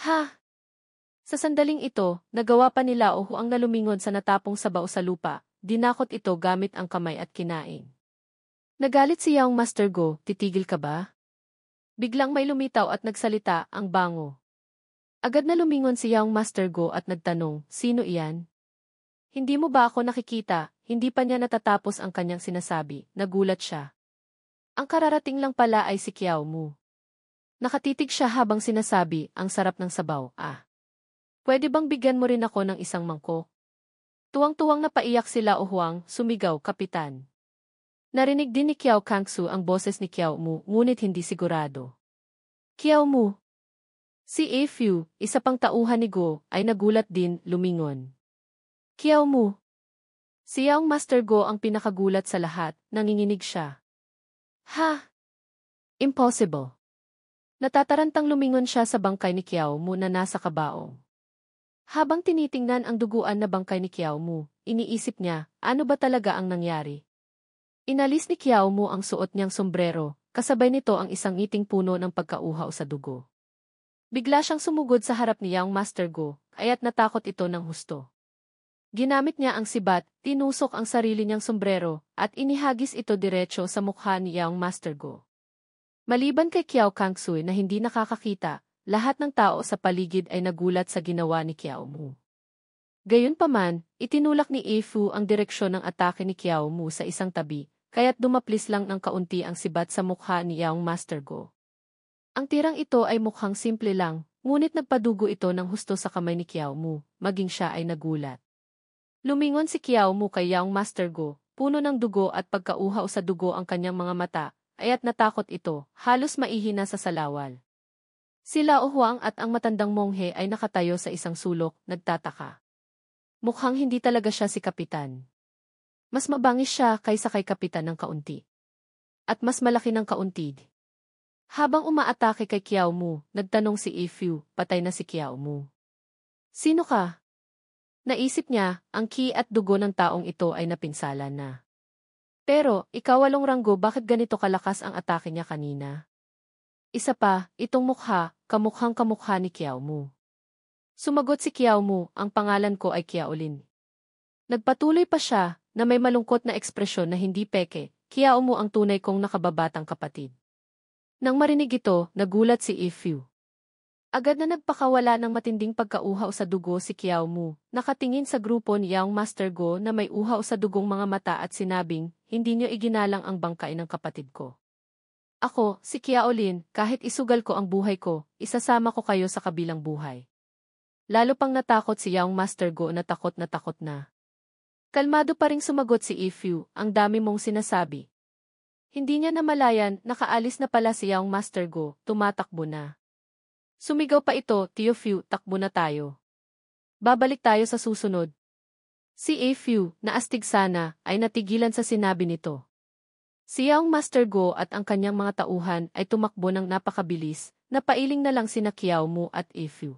Ha! Sa sandaling ito, nagawa pa nila o ang nalumingon sa natapong sabaw sa lupa, dinakot ito gamit ang kamay at kinain. Nagalit si Yaong Master Go, titigil ka ba? Biglang may lumitaw at nagsalita ang bango. Agad na lumingon si Yaong Master Go at nagtanong, sino iyan? Hindi mo ba ako nakikita? Hindi pa niya natatapos ang kanyang sinasabi, nagulat siya. Ang kararating lang pala ay si Kiao Mu. Nakatitig siya habang sinasabi, ang sarap ng sabaw, Pwede bang bigyan mo rin ako ng isang mangkok? Tuwang-tuwang napaiyak sila o Huang, sumigaw, Kapitan. Narinig din ni Kiao Kangsu ang boses ni Kiao Mu, ngunit hindi sigurado. Kiao Mu. Si A Fu, isa pang tauhan ni Go, ay nagulat din, lumingon. Kiao Mu. Si Yaong Master Go ang pinakagulat sa lahat, nanginginig siya. Ha? Impossible. Natatarantang lumingon siya sa bangkay ni Kiao Mu na nasa kabaong. Habang tinitingnan ang duguan na bangkay ni Kiao Mu, iniisip niya, ano ba talaga ang nangyari? Inalis ni Kiao Mu ang suot niyang sombrero, kasabay nito ang isang ngiting puno ng pagkauhaw sa dugo. Bigla siyang sumugod sa harap ni Yaong Master Go, kaya't natakot ito ng husto. Ginamit niya ang sibat, tinusok ang sarili niyang sombrero, at inihagis ito diretso sa mukha ni Yaong Master Go. Maliban kay Kiao Kangsu na hindi nakakakita, lahat ng tao sa paligid ay nagulat sa ginawa ni Kiao Mu. Gayunpaman, itinulak ni A Fu ang direksyon ng atake ni Kiao Mu sa isang tabi, kaya't dumaplis lang ng kaunti ang sibat sa mukha ni Yaong Master Go. Ang tirang ito ay mukhang simple lang, ngunit nagpadugo ito ng husto sa kamay ni Kiao Mu, maging siya ay nagulat. Lumingon si Kiao Mu kay Yaong Master Go, puno ng dugo at pagkauhaw sa dugo ang kanyang mga mata, aya't natakot ito, halos maihina sa salawal. Sila o Huang at ang matandang monghe ay nakatayo sa isang sulok, nagtataka. Mukhang hindi talaga siya si Kapitan. Mas mabangis siya kaysa kay Kapitan ng kaunti. At mas malaki ng kaunti. Habang umaatake kay Kiao Mu, nagtanong si A Fu, patay na si Kiao Mu. Sino ka? Naisip niya, ang ki at dugo ng taong ito ay napinsala na. Pero, ikaw walong ranggo, bakit ganito kalakas ang atake niya kanina? Isa pa, itong mukha, kamukhang kamukha ni Kiao Mu. Sumagot si Kiao Mu, ang pangalan ko ay Kiao Lin. Nagpatuloy pa siya, na may malungkot na ekspresyon na hindi peke, Kiao Mu ang tunay kong nakababatang kapatid. Nang marinig ito, nagulat si A Fu. Agad na nagpakawala ng matinding pagkauhaw sa dugo si Kiao Mu, nakatingin sa grupo ni Yaong Master Go na may uhaw sa dugong mga mata at sinabing, hindi niyo iginalang ang bangkay ng kapatid ko. Ako, si Kiao Lin, kahit isugal ko ang buhay ko, isasama ko kayo sa kabilang buhay. Lalo pang natakot si Yaong Master Go na takot na. Kalmado pa ring sumagot si A Fu, ang dami mong sinasabi. Hindi niya namalayan, nakaalis na pala si Yaong Master Go, tumatakbo na. Sumigaw pa ito, Tio Fu, takbo na tayo. Babalik tayo sa susunod. Si A Fu, naastig sana, ay natigilan sa sinabi nito. Si Yaong Master Go at ang kanyang mga tauhan ay tumakbo ng napakabilis, napailing na lang sina Kiao Mu at A Fu.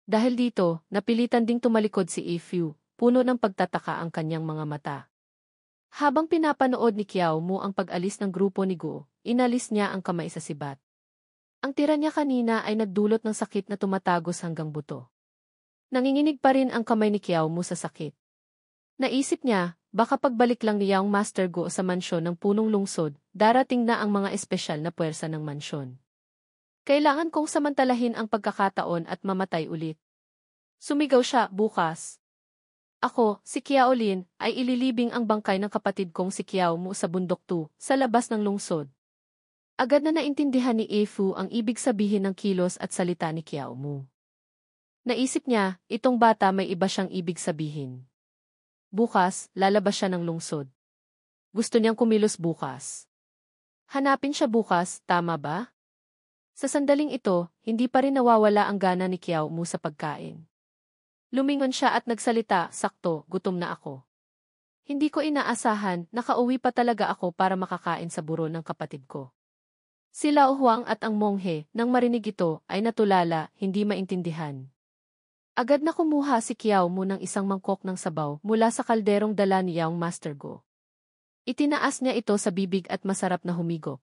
Dahil dito, napilitan ding tumalikod si A Fu, puno ng pagtataka ang kanyang mga mata. Habang pinapanood ni Kiao Mu ang pag-alis ng grupo ni Go, inalis niya ang kamay sa sibat. Ang tira niya kanina ay nagdulot ng sakit na tumatagos hanggang buto. Nanginginig pa rin ang kamay ni Kiao Mu sa sakit. Naisip niya, baka pagbalik lang ni Yaong Master Go sa mansyon ng punong lungsod, darating na ang mga espesyal na puwersa ng mansyon. Kailangan kong samantalahin ang pagkakataon at mamatay ulit. Sumigaw siya, bukas. Ako, si Kiao Lin, ay ililibing ang bangkay ng kapatid kong si Kiao Mu sa bundok 2, sa labas ng lungsod. Agad na naintindihan ni A Fu ang ibig sabihin ng kilos at salita ni Kiao Mu. Naisip niya, itong bata may iba siyang ibig sabihin. Bukas, lalabas siya ng lungsod. Gusto niyang kumilos bukas. Hanapin siya bukas, tama ba? Sa sandaling ito, hindi pa rin nawawala ang gana ni Kiao Mu sa pagkain. Lumingon siya at nagsalita, sakto, gutom na ako. Hindi ko inaasahan, nakauwi pa talaga ako para makakain sa buro ng kapatid ko. Sila Huang at ang monghe, nang marinig ito, ay natulala, hindi maintindihan. Agad na kumuha si Kiao Mu ng isang mangkok ng sabaw mula sa kalderong dala ni Yaong Master Go. Itinaas niya ito sa bibig at masarap na humigop.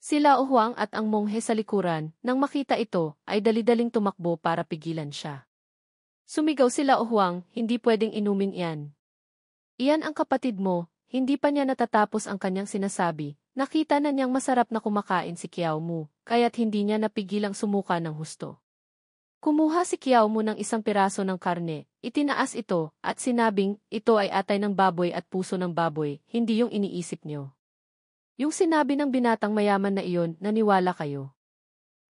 Sila Huang at ang monghe sa likuran, nang makita ito, ay dali-daling tumakbo para pigilan siya. Sumigaw sila Huang, hindi pwedeng inumin iyan. Iyan ang kapatid mo, hindi pa niya natatapos ang kanyang sinasabi, nakita na niyang masarap na kumakain si Kiao Mu, kaya't hindi niya napigilang sumuka ng husto. Kumuha si Kiao Mu ng isang piraso ng karne, itinaas ito, at sinabing, ito ay atay ng baboy at puso ng baboy, hindi yung iniisip niyo. Yung sinabi ng binatang mayaman na iyon, naniwala kayo.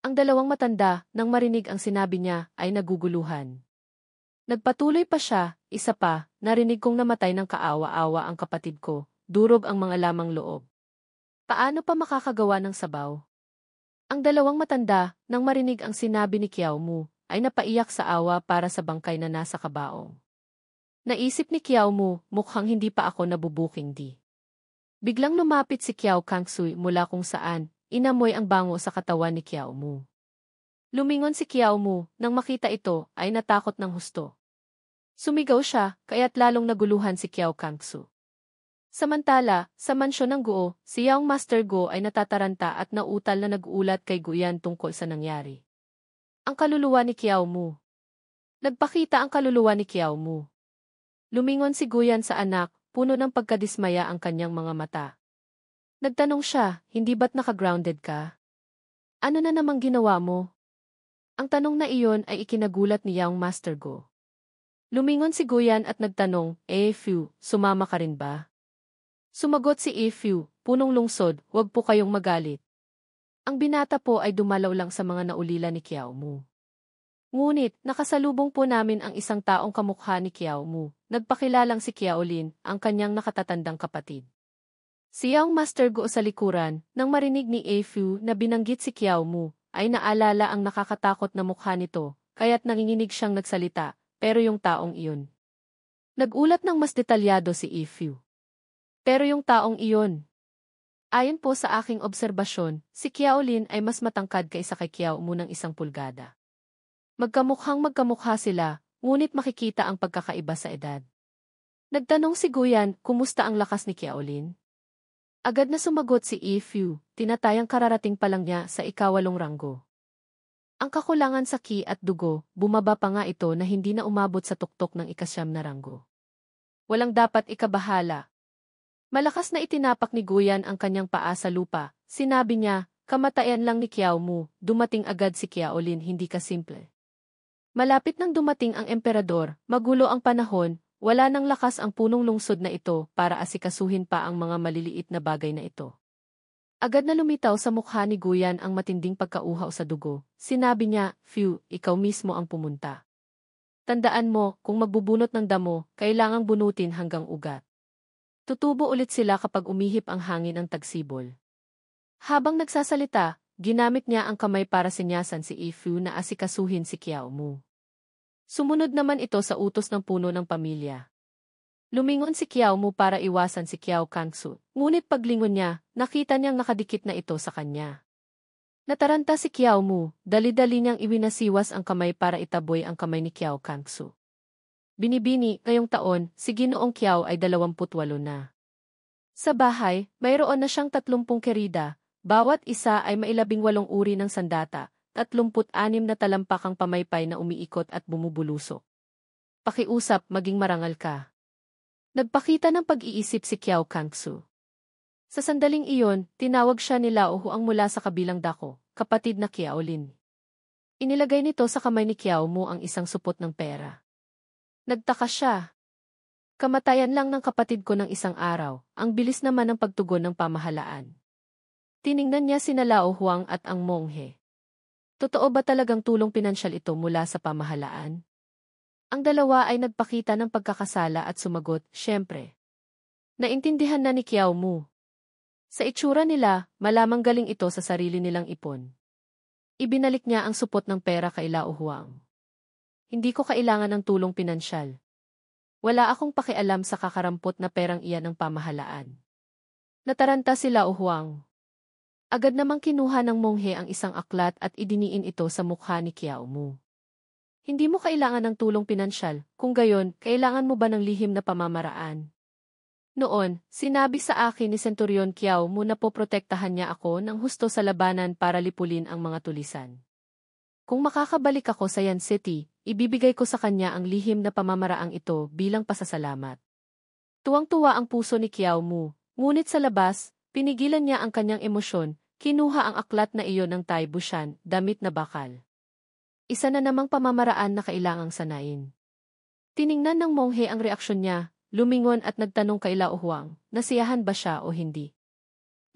Ang dalawang matanda, nang marinig ang sinabi niya, ay naguguluhan. Nagpatuloy pa siya, isa pa, narinig kong namatay ng kaawa-awa ang kapatid ko, durog ang mga lamang loob. Paano pa makakagawa ng sabaw? Ang dalawang matanda, nang marinig ang sinabi ni Kiao Mu, ay napaiyak sa awa para sa bangkay na nasa kabaong. Naisip ni Kiao Mu, mukhang hindi pa ako nabubuking di. Biglang lumapit si Kiao Kangsui mula kung saan, inamoy ang bango sa katawan ni Kiao Mu. Lumingon si Kiao Mu, nang makita ito, ay natakot ng husto. Sumigaw siya, kaya't lalong naguluhan si Kiao Kangsu. Samantala, sa mansyon ng Guo, si Yaong Master Go ay natataranta at nautal na nag-uulat kay Guyan tungkol sa nangyari. Ang kaluluwa ni Kiao Mu. Nagpakita ang kaluluwa ni Kiao Mu. Lumingon si Guyan sa anak, puno ng pagkadismaya ang kanyang mga mata. Nagtanong siya, hindi ba't naka-grounded ka? Ano na namang ginawa mo? Ang tanong na iyon ay ikinagulat ni Yaong Master Go. Lumingon si Guyan at nagtanong, Fu, sumama ka rin ba? Sumagot si Fu, punong lungsod, huwag po kayong magalit. Ang binata po ay dumalaw lang sa mga naulila ni Kiao Mu. Ngunit, nakasalubong po namin ang isang taong kamukha ni Kiao Mu, nagpakilalang si Kiao Lin, ang kanyang nakatatandang kapatid. Si Yaong Master Go sa likuran, nang marinig ni Fu na binanggit si Kiao Mu, ay naalala ang nakakatakot na mukha nito, kaya't nanginginig siyang nagsalita, pero yung taong iyon. Nagulat ng mas detalyado si Fu. Pero yung taong iyon. Ayon po sa aking obserbasyon, si Kiao Lin ay mas matangkad kaysa kay Kiao Mu ng 1 pulgada. Magkamukha sila, ngunit makikita ang pagkakaiba sa edad. Nagtanong si Guyan, kumusta ang lakas ni Kiao Lin? Agad na sumagot si Fu, tinatayang kararating pa lang niya sa 8 ranggo. Ang kakulangan sa ki at dugo, bumaba pa nga ito na hindi na umabot sa tuktok ng 9 na ranggo. Walang dapat ikabahala. Malakas na itinapak ni Guyan ang kanyang paa sa lupa, sinabi niya, kamatayan lang ni Kiao Mu, dumating agad si Kiao Lin hindi kasimple. Malapit nang dumating ang emperador, magulo ang panahon, wala nang lakas ang punong lungsod na ito para asikasuhin pa ang mga maliliit na bagay na ito. Agad na lumitaw sa mukha ni Guyan ang matinding pagkauhaw sa dugo. Sinabi niya, Fu, ikaw mismo ang pumunta. Tandaan mo, kung magbubunot ng damo, kailangang bunutin hanggang ugat. Tutubo ulit sila kapag umihip ang hangin ng tagsibol. Habang nagsasalita, ginamit niya ang kamay para sinyasan si Fu na asikasuhin si Kiao Mu. Sumunod naman ito sa utos ng puno ng pamilya. Lumingon si Kiao Mu para iwasan si Kiao Kangsu, ngunit paglingon niya, nakita niyang nakadikit na ito sa kanya. Nataranta si Kiao Mu, dali-dali niyang iwinasiwas ang kamay para itaboy ang kamay ni Kiao Kangsu. Binibini, ngayong taon, si Ginoong Kiao ay 28 na. Sa bahay, mayroon na siyang 30 kerida, bawat isa ay may 18 uri ng sandata, 36 na talampakang pamaypay na umiikot at bumubulusok. Pakiusap, maging marangal ka. Nagpakita ng pag-iisip si Kiao Kangsu. Sa sandaling iyon, tinawag siya ni Lao Huang mula sa kabilang dako, kapatid na Kiao Lin. Inilagay nito sa kamay ni Kiao Mu ang isang supot ng pera. Nagtaka siya. Kamatayan lang ng kapatid ko ng 1 araw, ang bilis naman ng pagtugon ng pamahalaan. Tiningnan niya sina Lao Huang at ang monghe. Totoo ba talagang tulong pinansyal ito mula sa pamahalaan? Ang dalawa ay nagpakita ng pagkakasala at sumagot, syempre. Naintindihan na ni Kiao Mu. Sa itsura nila, malamang galing ito sa sarili nilang ipon. Ibinalik niya ang supot ng pera kay Lao Huang. Hindi ko kailangan ng tulong pinansyal. Wala akong pakialam sa kakarampot na perang iyan ng pamahalaan. Nataranta si Lao Huang. Agad namang kinuha ng monghe ang isang aklat at idiniin ito sa mukha ni Kiao Mu. Hindi mo kailangan ng tulong pinansyal, kung gayon, kailangan mo ba ng lihim na pamamaraan? Noon, sinabi sa akin ni Centurion Kiao Mu na poprotektahan niya ako ng husto sa labanan para lipulin ang mga tulisan. Kung makakabalik ako sa Yan City, ibibigay ko sa kanya ang lihim na pamamaraang ito bilang pasasalamat. Tuwang-tuwa ang puso ni Kiao Mu, ngunit sa labas, pinigilan niya ang kanyang emosyon, kinuha ang aklat na iyon ng Tai Bushan, damit na bakal. Isa na namang pamamaraan na kailangang sanayin. Tiningnan ng monghe ang reaksyon niya, lumingon at nagtanong kay Lao Huang, nasiyahan ba siya o hindi.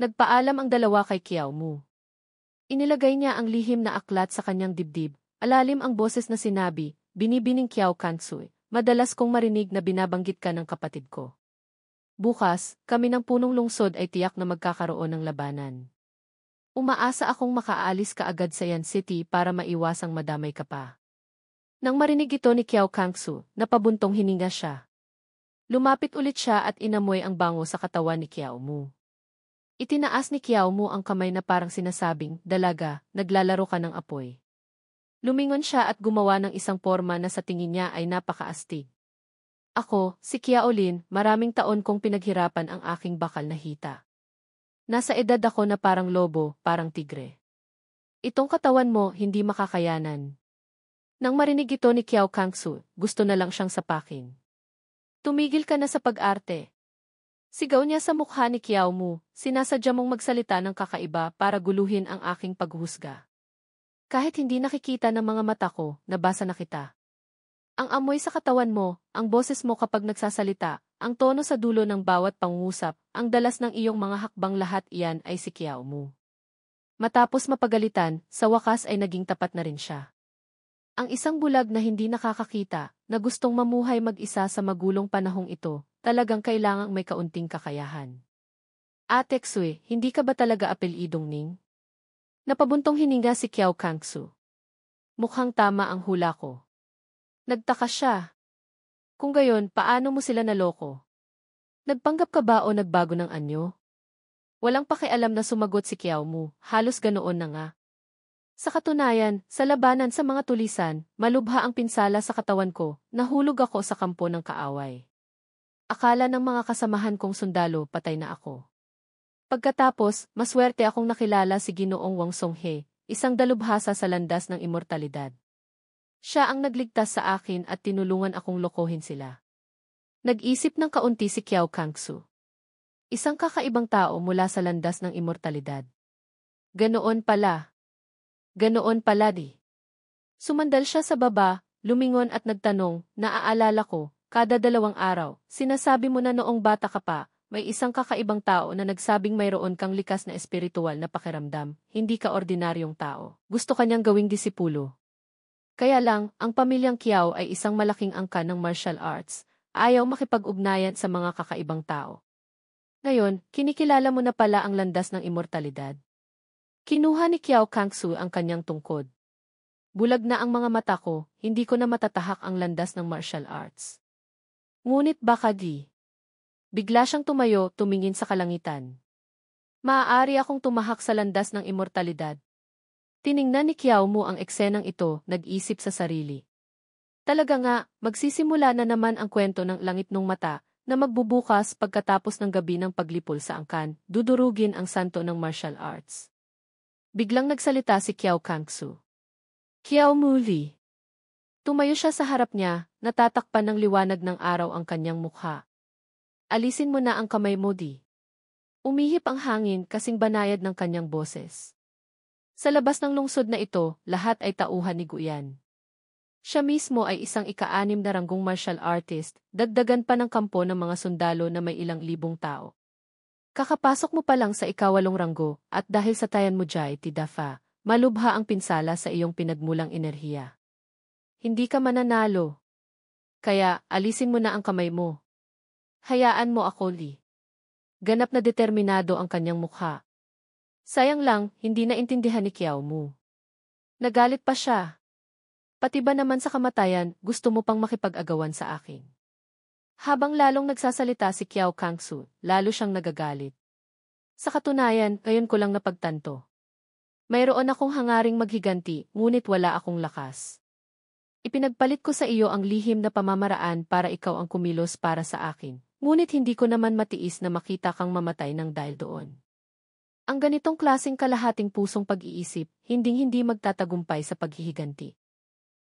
Nagpaalam ang dalawa kay Kiao Mu. Inilagay niya ang lihim na aklat sa kanyang dibdib, alalim ang boses na sinabi, binibining Kiao Kangsu, madalas kong marinig na binabanggit ka ng kapatid ko. Bukas, kami ng punong lungsod ay tiyak na magkakaroon ng labanan. Umaasa akong makaalis ka agad sa Yan City para maiwasang madamay ka pa. Nang marinig ito ni Kiao Kangsu, napabuntong hininga siya. Lumapit ulit siya at inamoy ang bango sa katawan ni Kiao Mu. Itinaas ni Kiao Mu ang kamay na parang sinasabing, dalaga, naglalaro ka ng apoy. Lumingon siya at gumawa ng isang porma na sa tingin niya ay napakaastig. Ako, si Kiao Lin, maraming taon kong pinaghirapan ang aking bakal na hita. Nasa edad ako na parang lobo, parang tigre. Itong katawan mo hindi makakayanan. Nang marinig ito ni Kiao Kangsu, gusto na lang siyang sapakin. Tumigil ka na sa pag-arte. Sigaw niya sa mukha ni Kiao Mu, sinasadya mong magsalita ng kakaiba para guluhin ang aking paghuhusga. Kahit hindi nakikita ng mga mata ko, nabasa na kita. Ang amoy sa katawan mo, ang boses mo kapag nagsasalita, ang tono sa dulo ng bawat pangungusap, ang dalas ng iyong mga hakbang lahat iyan ay si Kiao Mu. Matapos mapagalitan, sa wakas ay naging tapat na rin siya. Ang isang bulag na hindi nakakakita, na gustong mamuhay mag-isa sa magulong panahong ito, talagang kailangang may kaunting kakayahan. Ate Xue, hindi ka ba talaga apelidong Ning? Napabuntong hininga si Kiao Kangsu. Mukhang tama ang hula ko. Nagtaka siya. Kung gayon, paano mo sila naloko? Nagpanggap ka ba o nagbago ng anyo? Walang pakialam na sumagot si Kiao Mu, halos ganoon na nga. Sa katunayan, sa labanan sa mga tulisan, malubha ang pinsala sa katawan ko, nahulog ako sa kampo ng kaaway. Akala ng mga kasamahan kong sundalo patay na ako. Pagkatapos, maswerte akong nakilala si Ginoong Wang Songhe, isang dalubhasa sa landas ng immortalidad. Siya ang nagligtas sa akin at tinulungan akong lokohin sila. Nag-isip ng kaunti si Kiao Kangsu. Isang kakaibang tao mula sa landas ng immortalidad. Ganoon pala. Ganoon pala di. Sumandal siya sa baba, lumingon at nagtanong, naaalala ko, kada 2 araw, sinasabi mo na noong bata ka pa, may isang kakaibang tao na nagsabing mayroon kang likas na espiritual na pakiramdam, hindi ka ordinaryong tao. Gusto kanyang gawing disipulo. Kaya lang, ang pamilyang Kiao ay isang malaking angkan ng martial arts, ayaw makipag-ugnayan sa mga kakaibang tao. Ngayon, kinikilala mo na pala ang landas ng immortalidad. Kinuha ni Kiao Kangsu ang kanyang tungkod. Bulag na ang mga mata ko, hindi ko na matatahak ang landas ng martial arts. Ngunit baka di. Bigla siyang tumayo, tumingin sa kalangitan. Maaari akong tumahak sa landas ng immortalidad. Tiningnan ni Kiao Mu ang eksenang ito, nag-isip sa sarili. Talaga nga, magsisimula na naman ang kwento ng langit ng mata, na magbubukas pagkatapos ng gabi ng paglipol sa angkan, dudurugin ang santo ng martial arts. Biglang nagsalita si Kiao Kangsu. Kiao Mu Li. Tumayo siya sa harap niya, natatakpan ng liwanag ng araw ang kanyang mukha. Alisin mo na ang kamay mo di. Umihip ang hangin kasing banayad ng kanyang boses. Sa labas ng lungsod na ito, lahat ay tauhan ni Guyan. Siya mismo ay isang ika-6 na ranggong martial artist, dagdagan pa ng kampo ng mga sundalo na may ilang libong tao. Kakapasok mo pa lang sa ika-8 ranggo, at dahil sa tayan mo Jai Tidafa, malubha ang pinsala sa iyong pinagmulang enerhiya. Hindi ka mananalo. Kaya, alisin mo na ang kamay mo. Hayaan mo ako, Li. Ganap na determinado ang kanyang mukha. Sayang lang, hindi naintindihan ni Kiao Mu. Nagalit pa siya. Pati ba naman sa kamatayan, gusto mo pang makipag-agawan sa akin? Habang lalong nagsasalita si Kiao Kangsu, lalo siyang nagagalit. Sa katunayan, ngayon ko lang napagtanto. Mayroon akong hangaring maghiganti, ngunit wala akong lakas. Ipinagpalit ko sa iyo ang lihim na pamamaraan para ikaw ang kumilos para sa akin. ngunit hindi ko naman matiis na makita kang mamatay ng dahil doon. Ang ganitong klaseng kalahating pusong pag-iisip, hinding-hindi magtatagumpay sa paghihiganti.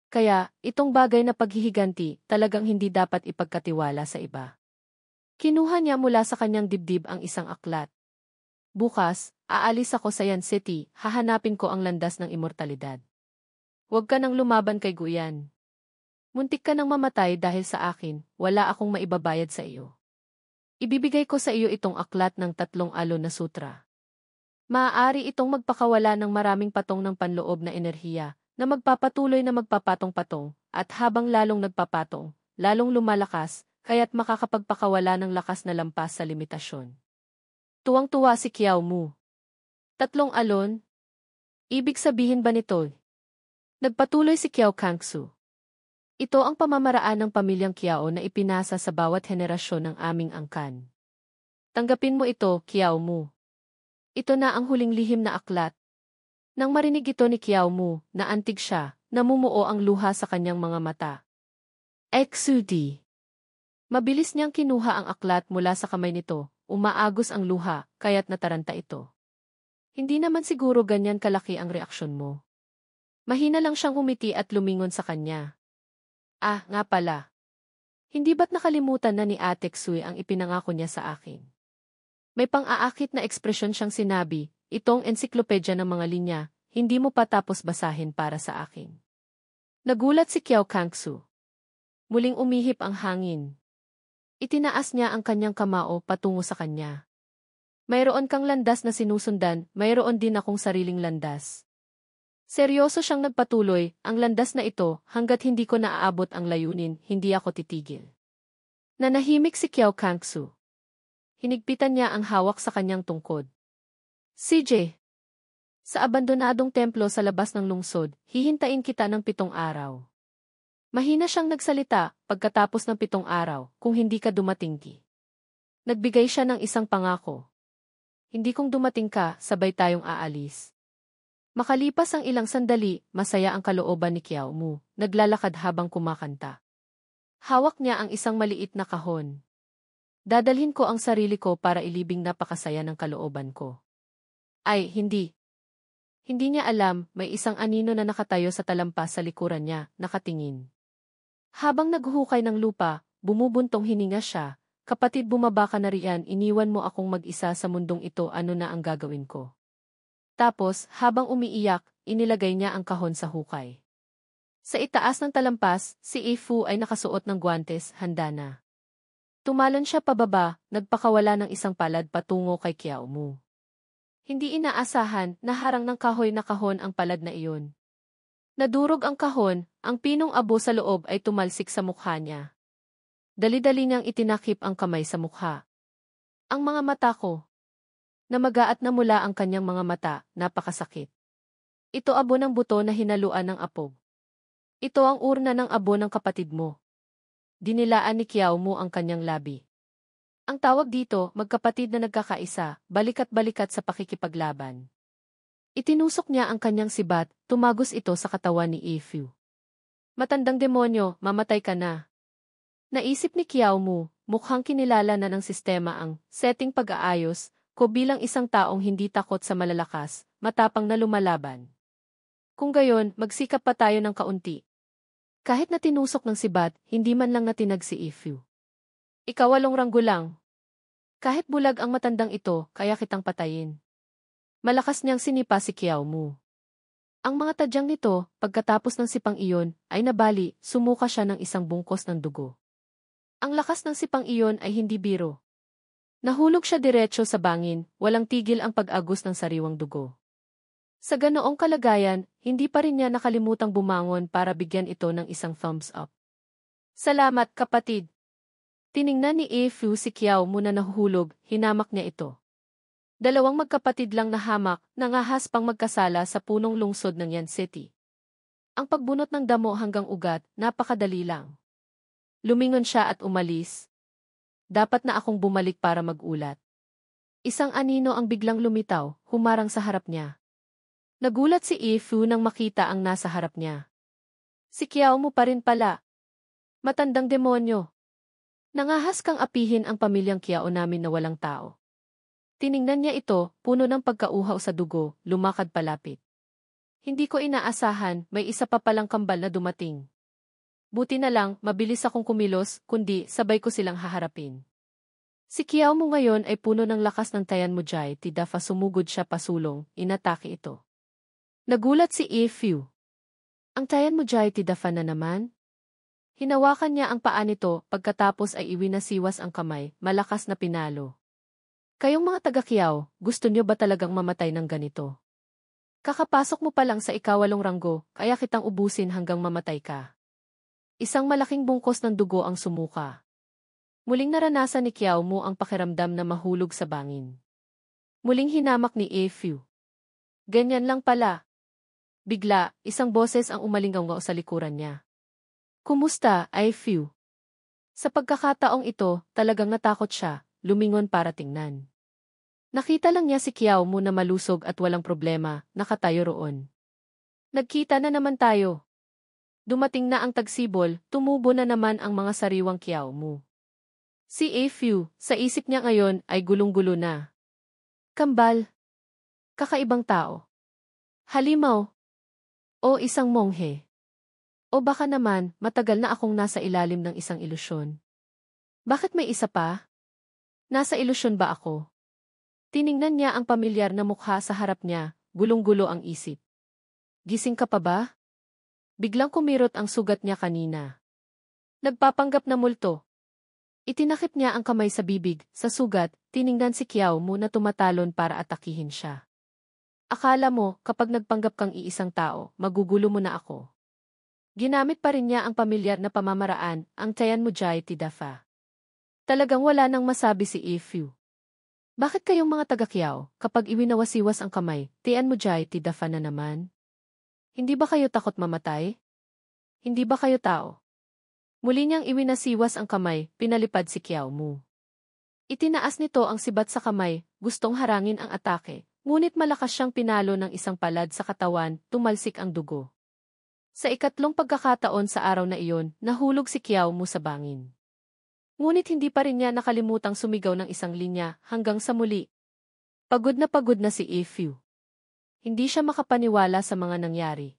Kaya, itong bagay na paghihiganti, talagang hindi dapat ipagkatiwala sa iba. Kinuha niya mula sa kanyang dibdib ang isang aklat. Bukas, aalis ako sa Yan City, hahanapin ko ang landas ng immortalidad. Huwag ka nang lumaban kay Guyan. Muntik ka nang mamatay dahil sa akin, wala akong maibabayad sa iyo. Ibibigay ko sa iyo itong aklat ng 3 alon na sutra. Maaari itong magpakawala ng maraming patong ng panloob na enerhiya, na magpapatuloy na magpapatong-patong, at habang lalong nagpapatong, lalong lumalakas, kaya't makakapagpakawala ng lakas na lampas sa limitasyon. Tuwang-tuwa si Kiao Mu. 3 alon? Ibig sabihin ba nito? Nagpatuloy si Kiao Kangsu. Ito ang pamamaraan ng pamilyang Kiao na ipinasa sa bawat henerasyon ng aming angkan. Tanggapin mo ito, Kiao Mu. Ito na ang huling lihim na aklat. Nang marinig ito ni Kiao Mu, naantig siya, namumuo ang luha sa kanyang mga mata. Exudi. Mabilis niyang kinuha ang aklat mula sa kamay nito, umaagos ang luha, kaya't nataranta ito. Hindi naman siguro ganyan kalaki ang reaksyon mo. Mahina lang siyang umiti at lumingon sa kanya. Ah, nga pala. Hindi ba't nakalimutan na ni Ate Xui ang ipinangako niya sa akin? May pang-aakit na ekspresyon siyang sinabi, itong ensiklopedya ng mga linya, hindi mo pa tapos basahin para sa akin. Nagulat si Kiao Kangsu. Muling umihip ang hangin. Itinaas niya ang kanyang kamao patungo sa kanya. Mayroon kang landas na sinusundan, mayroon din akong sariling landas. Seryoso siyang nagpatuloy, ang landas na ito, hanggat hindi ko naaabot ang layunin, hindi ako titigil. Nanahimik si Kiao Kangsu. Hinigpitan niya ang hawak sa kanyang tungkod. CJ. Sa abandonadong templo sa labas ng lungsod, hihintayin kita ng 7 araw. Mahina siyang nagsalita, pagkatapos ng 7 araw, kung hindi ka dumating ki. Nagbigay siya ng isang pangako. Hindi kung dumating ka, sabay tayong aalis. Makalipas ang ilang sandali, masaya ang kalooban ni Kiao Mu, naglalakad habang kumakanta. Hawak niya ang isang maliit na kahon. Dadalhin ko ang sarili ko para ilibing napakasaya ng kalooban ko. Ay, hindi. Hindi niya alam, may isang anino na nakatayo sa talampas sa likuran niya, nakatingin. Habang naghuhukay ng lupa, bumubuntong hininga siya, kapatid bumaba ka na riyan, iniwan mo akong mag-isa sa mundong ito, ano na ang gagawin ko? Tapos, habang umiiyak, inilagay niya ang kahon sa hukay. Sa itaas ng talampas, si Ifu ay nakasuot ng guwantes, handa na. Tumalon siya pababa, nagpakawala ng isang palad patungo kay Kiao Mu. Hindi inaasahan, naharang ng kahoy na kahon ang palad na iyon. Nadurog ang kahon, ang pinong abo sa loob ay tumalsik sa mukha niya. Dali-dali niyang itinakip ang kamay sa mukha. Ang mga mata ko. Namagaat na mula ang kanyang mga mata, napakasakit. Ito abo ng buto na hinaluan ng apog. Ito ang urna ng abo ng kapatid mo. Dinilaan ni Kiao Mu ang kanyang labi. Ang tawag dito, magkapatid na nagkakaisa, balikat-balikat sa pakikipaglaban. Itinusok niya ang kanyang sibat, tumagos ito sa katawan ni Ifu. Matandang demonyo, mamatay ka na. Naisip ni Kiao Mu, mukhang kinilala na ng sistema ang setting pag-aayos, ko bilang isang taong hindi takot sa malalakas, matapang na lumalaban. Kung gayon, magsikap pa tayo ng kaunti. Kahit na tinusok ng sibat, hindi man lang natinag si Ifu. Ika-8 ranggo lang. Kahit bulag ang matandang ito, kaya kitang patayin. Malakas niyang sinipa si Kiao Mu. Ang mga tadyang nito, pagkatapos ng sipang iyon, ay nabali, sumuka siya ng isang bungkos ng dugo. Ang lakas ng sipang iyon ay hindi biro. Nahulog siya diretso sa bangin, walang tigil ang pag-agos ng sariwang dugo. Sa ganoong kalagayan, hindi pa rin niya nakalimutang bumangon para bigyan ito ng isang thumbs up. Salamat, kapatid. Tiningnan ni Ifu si Kiao Mu na nahuhulog, hinamak niya ito. Dalawang magkapatid lang na hamak, nangahas pang magkasala sa punong lungsod ng Yan City. Ang pagbunot ng damo hanggang ugat, napakadali lang. Lumingon siya at umalis. Dapat na akong bumalik para mag-ulat. Isang anino ang biglang lumitaw, humarang sa harap niya. Nagulat si Ifu nang makita ang nasa harap niya. Si Kiao Mu pa rin pala. Matandang demonyo. Nangahas kang apihin ang pamilyang Kiao namin na walang tao. Tiningnan niya ito, puno ng pagkauhaw sa dugo, lumakad palapit. Hindi ko inaasahan, may isa pa palang kambal na dumating. Buti na lang, mabilis akong kumilos, kundi sabay ko silang haharapin. Si Kiao mo ngayon ay puno ng lakas ng Tayan Mujay, Tidafa sumugod siya pasulong, inatake ito. Nagulat si Fu. Ang Tayan Mujay Tidafa na naman? Hinawakan niya ang paa nito, pagkatapos ay iwinasiwas ang kamay, malakas na pinalo. Kayong mga taga-Kiao, gusto niyo ba talagang mamatay ng ganito? Kakapasok mo pa lang sa ikawalong ranggo, kaya kitang ubusin hanggang mamatay ka. Isang malaking bungkos ng dugo ang sumuka. Muling naranasan ni Kiao Mu ang pakiramdam na mahulog sa bangin. Muling hinamak ni Fu. Ganyan lang pala. Bigla, isang boses ang umalingaw sa likuran niya. Kumusta, Fu? Sa pagkakataong ito, talagang natakot siya, lumingon para tingnan. Nakita lang niya si Kiao Mu na malusog at walang problema, nakatayo roon. Nagkita na naman tayo. Dumating na ang tagsibol, tumubo na naman ang mga sariwang Kiao Mu. Si Fu, sa isip niya ngayon ay gulong-gulo na. Kambal. Kakaibang tao. Halimaw. O isang monghe. O baka naman, matagal na akong nasa ilalim ng isang ilusyon. Bakit may isa pa? Nasa ilusyon ba ako? Tiningnan niya ang pamilyar na mukha sa harap niya, gulong-gulo ang isip. Gising ka pa ba? Biglang kumirot ang sugat niya kanina. Nagpapanggap na multo. Itinakip niya ang kamay sa bibig, sa sugat, tiningnan si Kiao Mu na tumatalon para atakihin siya. Akala mo, kapag nagpanggap kang iisang tao, magugulo mo na ako. Ginamit pa rin niya ang pamilyar na pamamaraan, ang Tayan Mujay Tidafa. Talagang wala nang masabi si Fu. Bakit kayong mga taga-Kiao, kapag iwinawasiwas ang kamay, Tayan Mujay Tidafa na naman? Hindi ba kayo takot mamatay? Hindi ba kayo tao? Muli niyang iwinasiwas ang kamay, pinalipad si Kiao Mu. Itinaas nito ang sibat sa kamay, gustong harangin ang atake, ngunit malakas siyang pinalo ng isang palad sa katawan, tumalsik ang dugo. Sa ikatlong pagkakataon sa araw na iyon, nahulog si Kiao Mu sa bangin. Ngunit hindi pa rin niya nakalimutang sumigaw ng isang linya hanggang sa muli. Pagod na si Fu. Hindi siya makapaniwala sa mga nangyari.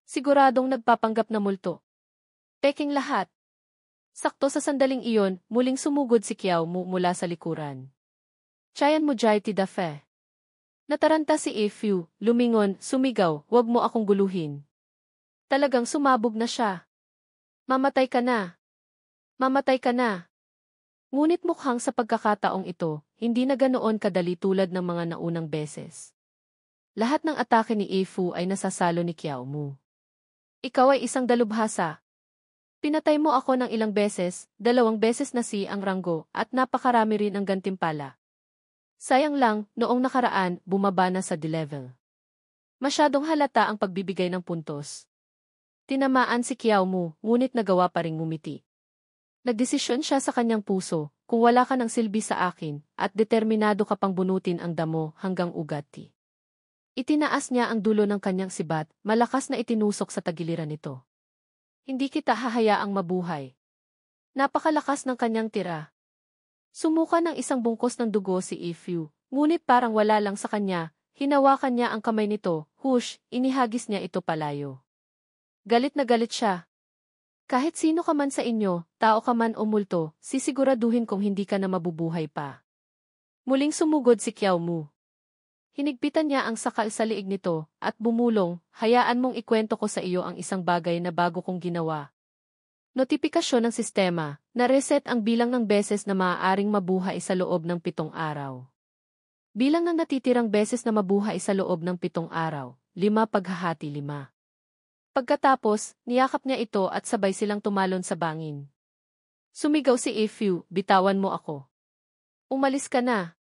Siguradong nagpapanggap na multo. Peking lahat. Sakto sa sandaling iyon, muling sumugod si Kiao Mu mula sa likuran. Tayan Mujay Tidafa. Nataranta si Fu, lumingon, sumigaw, "Wag mo akong guluhin." Talagang sumabog na siya. Mamatay ka na. Mamatay ka na. Ngunit mukhang sa pagkakataong ito, hindi na ganoon kadali tulad ng mga naunang beses. Lahat ng atake ni Fu ay nasasalo ni Kiao Mu. Ikaw ay isang dalubhasa. Pinatay mo ako ng ilang beses, 2 beses na si ang ranggo, at napakarami rin ang gantimpala. Sayang lang, noong nakaraan, bumaba na sa D-level. Masyadong halata ang pagbibigay ng puntos. Tinamaan si Kiao Mu, ngunit nagawa pa ring ngumiti. Nagdesisyon siya sa kanyang puso, kung wala ka ng silbi sa akin, at determinado ka pang bunutin ang damo hanggang ugati. Itinaas niya ang dulo ng kanyang sibat, malakas na itinusok sa tagiliran nito. Hindi kita hahayaang mabuhay. Napakalakas ng kanyang tira. Sumuka ng isang bungkos ng dugo si Fu, ngunit parang wala lang sa kanya, hinawakan niya ang kamay nito, hush, inihagis niya ito palayo. Galit na galit siya. Kahit sino ka man sa inyo, tao ka man o multo, sisiguraduhin kong hindi ka na mabubuhay pa. Muling sumugod si Kiao Mu. Hinigpitan niya ang sakal sa liig nito, at bumulong, hayaan mong ikwento ko sa iyo ang isang bagay na bago kong ginawa. Notifikasyon ng sistema, na-reset ang bilang ng beses na maaaring mabuhay sa loob ng 7 araw. Bilang ng natitirang beses na mabuhay sa loob ng 7 araw, 5 paghahati 5. Pagkatapos, niyakap niya ito at sabay silang tumalon sa bangin. Sumigaw si Fu, bitawan mo ako. Umalis ka na.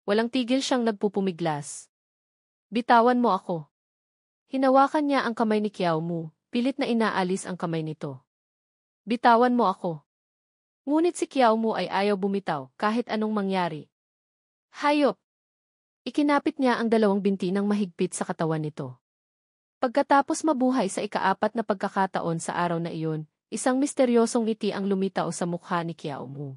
Walang tigil siyang nagpupumiglas. Bitawan mo ako. Hinawakan niya ang kamay ni Kiao Mu, pilit na inaalis ang kamay nito. Bitawan mo ako. Ngunit si Kiao Mu ay ayaw bumitaw kahit anong mangyari. Hayop! Ikinapit niya ang 2 binti ng mahigpit sa katawan nito. Pagkatapos mabuhay sa ika-4 na pagkakataon sa araw na iyon, isang misteryosong ngiti ang lumitaw sa mukha ni Kiao Mu.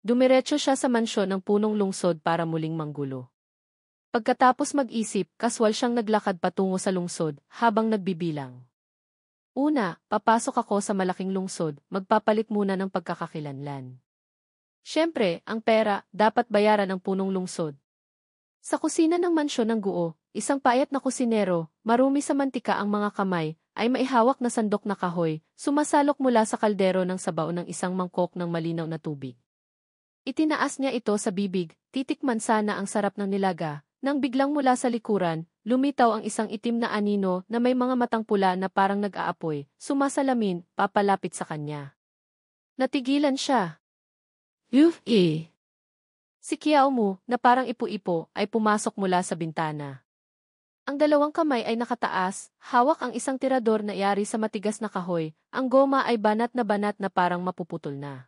Dumiretso siya sa mansyon ng punong lungsod para muling manggulo. Pagkatapos mag-isip, kaswal siyang naglakad patungo sa lungsod habang nagbibilang. Una, papasok ako sa malaking lungsod, magpapalit muna ng pagkakakilanlan. Siyempre, ang pera, dapat bayaran ng punong lungsod. Sa kusina ng mansyon ng Guo, isang payat na kusinero, marumi sa mantika ang mga kamay, ay maihawak na sandok na kahoy, sumasalok mula sa kaldero ng sabaw ng isang mangkok ng malinaw na tubig. Itinaas niya ito sa bibig, titikman sana ang sarap ng nilaga, nang biglang mula sa likuran, lumitaw ang isang itim na anino na may mga matang pula na parang nag-aapoy, sumasalamin, papalapit sa kanya. Natigilan siya. Si Kiao Mu, na parang ipo-ipo, ay pumasok mula sa bintana. Ang dalawang kamay ay nakataas, hawak ang isang tirador na yari sa matigas na kahoy, ang goma ay banat na parang mapuputol na.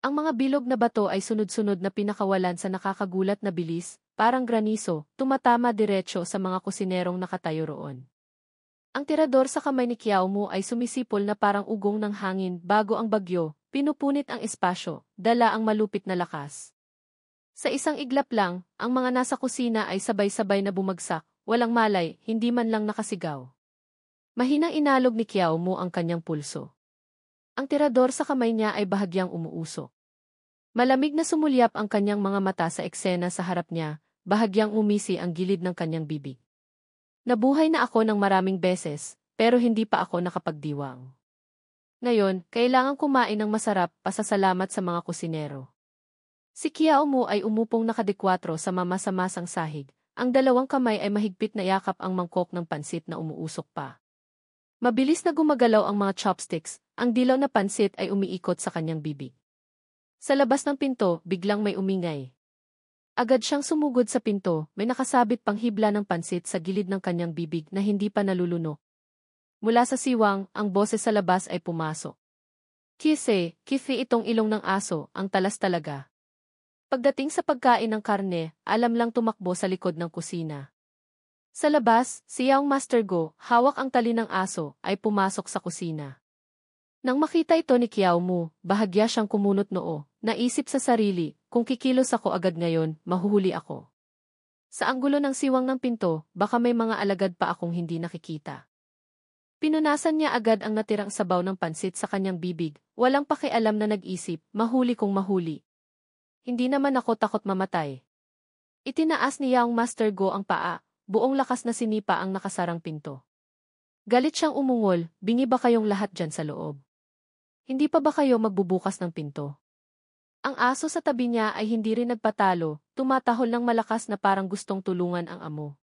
Ang mga bilog na bato ay sunod-sunod na pinakawalan sa nakakagulat na bilis, parang graniso, tumatama diretso sa mga kusinerong nakatayo roon. Ang tirador sa kamay ni Kiao Mu ay sumisipol na parang ugong ng hangin bago ang bagyo, pinupunit ang espasyo, dala ang malupit na lakas. Sa isang iglap lang, ang mga nasa kusina ay sabay-sabay na bumagsak, walang malay, hindi man lang nakasigaw. Mahinang inalog ni Kiao Mu ang kanyang pulso. Ang tirador sa kamay niya ay bahagyang umuusok. Malamig na sumulyap ang kanyang mga mata sa eksena sa harap niya, bahagyang umisi ang gilid ng kanyang bibig. Nabuhay na ako ng maraming beses, pero hindi pa ako nakapagdiwang. Ngayon, kailangan kumain ng masarap pasasalamat sa mga kusinero. Si Kiao Mu ay umupong nakadikwatro sa mamasa-masang sahig. Ang dalawang kamay ay mahigpit na yakap ang mangkok ng pansit na umuusok pa. Mabilis na gumagalaw ang mga chopsticks, ang dilaw na pansit ay umiikot sa kanyang bibig. Sa labas ng pinto, biglang may umingay. Agad siyang sumugod sa pinto, may nakasabit pang hibla ng pansit sa gilid ng kanyang bibig na hindi pa nalulunok. Mula sa siwang, ang boses sa labas ay pumasok. Kifi itong ilong ng aso, ang talas talaga. Pagdating sa pagkain ng karne, alam lang tumakbo sa likod ng kusina. Sa labas, si Young Master Go, hawak ang tali ng aso, ay pumasok sa kusina. Nang makita ito ni Kiao Mu, bahagya siyang kumunot noo, naisip sa sarili, kung kikilos ako agad ngayon, mahuhuli ako. Sa anggulo ng siwang ng pinto, baka may mga alagad pa akong hindi nakikita. Pinunasan niya agad ang natirang sabaw ng pansit sa kanyang bibig, walang pakialam na nag-isip, mahuli kong mahuli. Hindi naman ako takot mamatay. Itinaas ni Young Master Go ang paa, buong lakas na sinipa ang nakasarang pinto. Galit siyang umungol, bingi ba kayong lahat dyan sa loob? Hindi pa ba kayo magbubukas ng pinto? Ang aso sa tabi niya ay hindi rin nagpatalo, tumatahol ng malakas na parang gustong tulungan ang amo.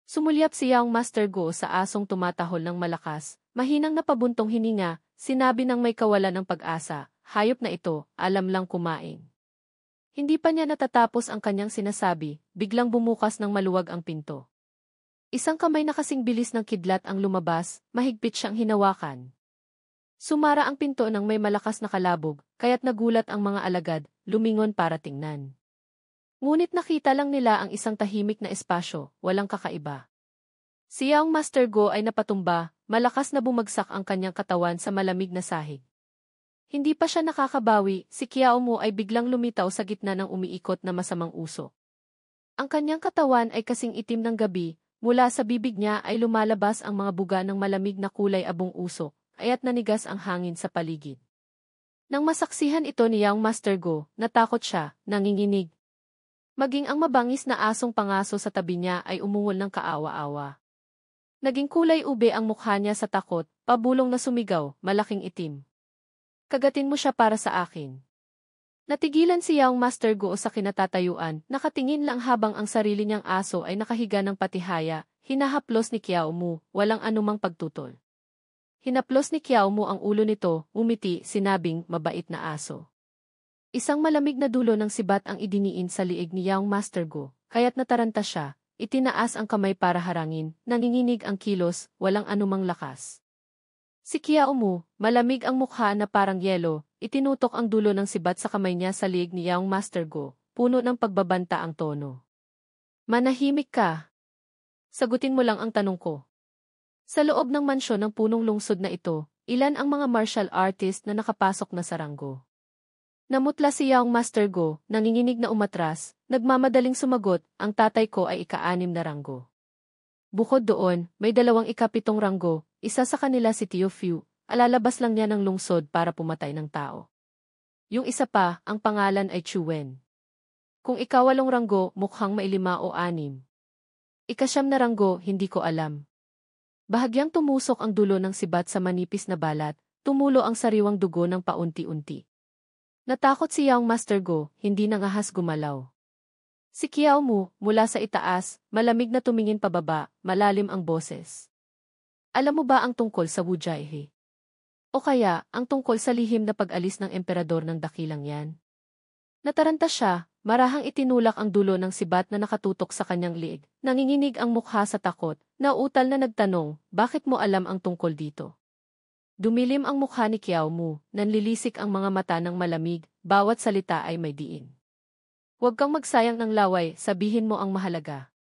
Sumulyap si Young Master Go sa asong tumatahol ng malakas, mahinang napabuntong hininga, sinabi ng may kawalan ng pag-asa, hayop na ito, alam lang kumain. Hindi pa niya natatapos ang kanyang sinasabi, biglang bumukas ng maluwag ang pinto. Isang kamay na kasing bilis ng kidlat ang lumabas, mahigpit siyang hinawakan. Sumara ang pinto ng may malakas na kalabog, kaya't nagulat ang mga alagad, lumingon para tingnan. Ngunit nakita lang nila ang isang tahimik na espasyo, walang kakaiba. Si Young Master Go ay napatumba, malakas na bumagsak ang kanyang katawan sa malamig na sahig. Hindi pa siya nakakabawi, si Kiao Mu ay biglang lumitaw sa gitna ng umiikot na masamang usok. Ang kanyang katawan ay kasing itim ng gabi, mula sa bibig niya ay lumalabas ang mga buga ng malamig na kulay abong usok, kaya't nanigas ang hangin sa paligid. Nang masaksihan ito ni Young Master Go, natakot siya, nanginginig. Maging ang mabangis na asong pangaso sa tabi niya ay umungol ng kaawa-awa. Naging kulay ube ang mukha niya sa takot, pabulong na sumigaw, malaking itim. Kagatin mo siya para sa akin. Natigilan si Young Master Go sa kinatatayuan, nakatingin lang habang ang sarili niyang aso ay nakahiga ng patihaya, hinahaplos ni Kiao Mu, walang anumang pagtutol. Hinaplos ni Kiao Mu ang ulo nito, umiti, sinabing, mabait na aso. Isang malamig na dulo ng sibat ang idiniin sa liig ni Young Master Go, kaya't nataranta siya, itinaas ang kamay para harangin, nanginginig ang kilos, walang anumang lakas. Si Kiao Mu, malamig ang mukha na parang yelo, itinutok ang dulo ng sibat sa kamay niya sa liig ni Young Master Go, puno ng pagbabanta ang tono. Manahimik ka. Sagutin mo lang ang tanong ko. Sa loob ng mansyon ng punong lungsod na ito, Ilan ang mga martial artist na nakapasok na sa ranggo? Namutla si Young Master Go, nanginginig na umatras, nagmamadaling sumagot, ang tatay ko ay ika-6 na ranggo. Bukod doon, may 2 ika-7 ranggo, isa sa kanila si Tio Fu, alalabas lang niya ng lungsod para pumatay ng tao. Yung isa pa, ang pangalan ay Chuwen. Kung ika-8 ranggo, mukhang may 5 o 6. Ika-9 na ranggo, hindi ko alam. Bahagyang tumusok ang dulo ng sibat sa manipis na balat, tumulo ang sariwang dugo ng paunti-unti. Natakot si Young Master Go, hindi nangahas gumalaw. Si Kiao Mu, mula sa itaas, malamig na tumingin pababa, malalim ang boses. Alam mo ba ang tungkol sa Wu Jaihe? O kaya, ang tungkol sa lihim na pag-alis ng emperador ng dakilang yan? Nataranta siya, marahang itinulak ang dulo ng sibat na nakatutok sa kanyang liig. Nanginginig ang mukha sa takot, nauutal na nagtanong, bakit mo alam ang tungkol dito? Dumilim ang mukha ni Kiao Mu, nanlilisik ang mga mata ng malamig, bawat salita ay may diin. Huwag kang magsayang ng laway, sabihin mo ang mahalaga.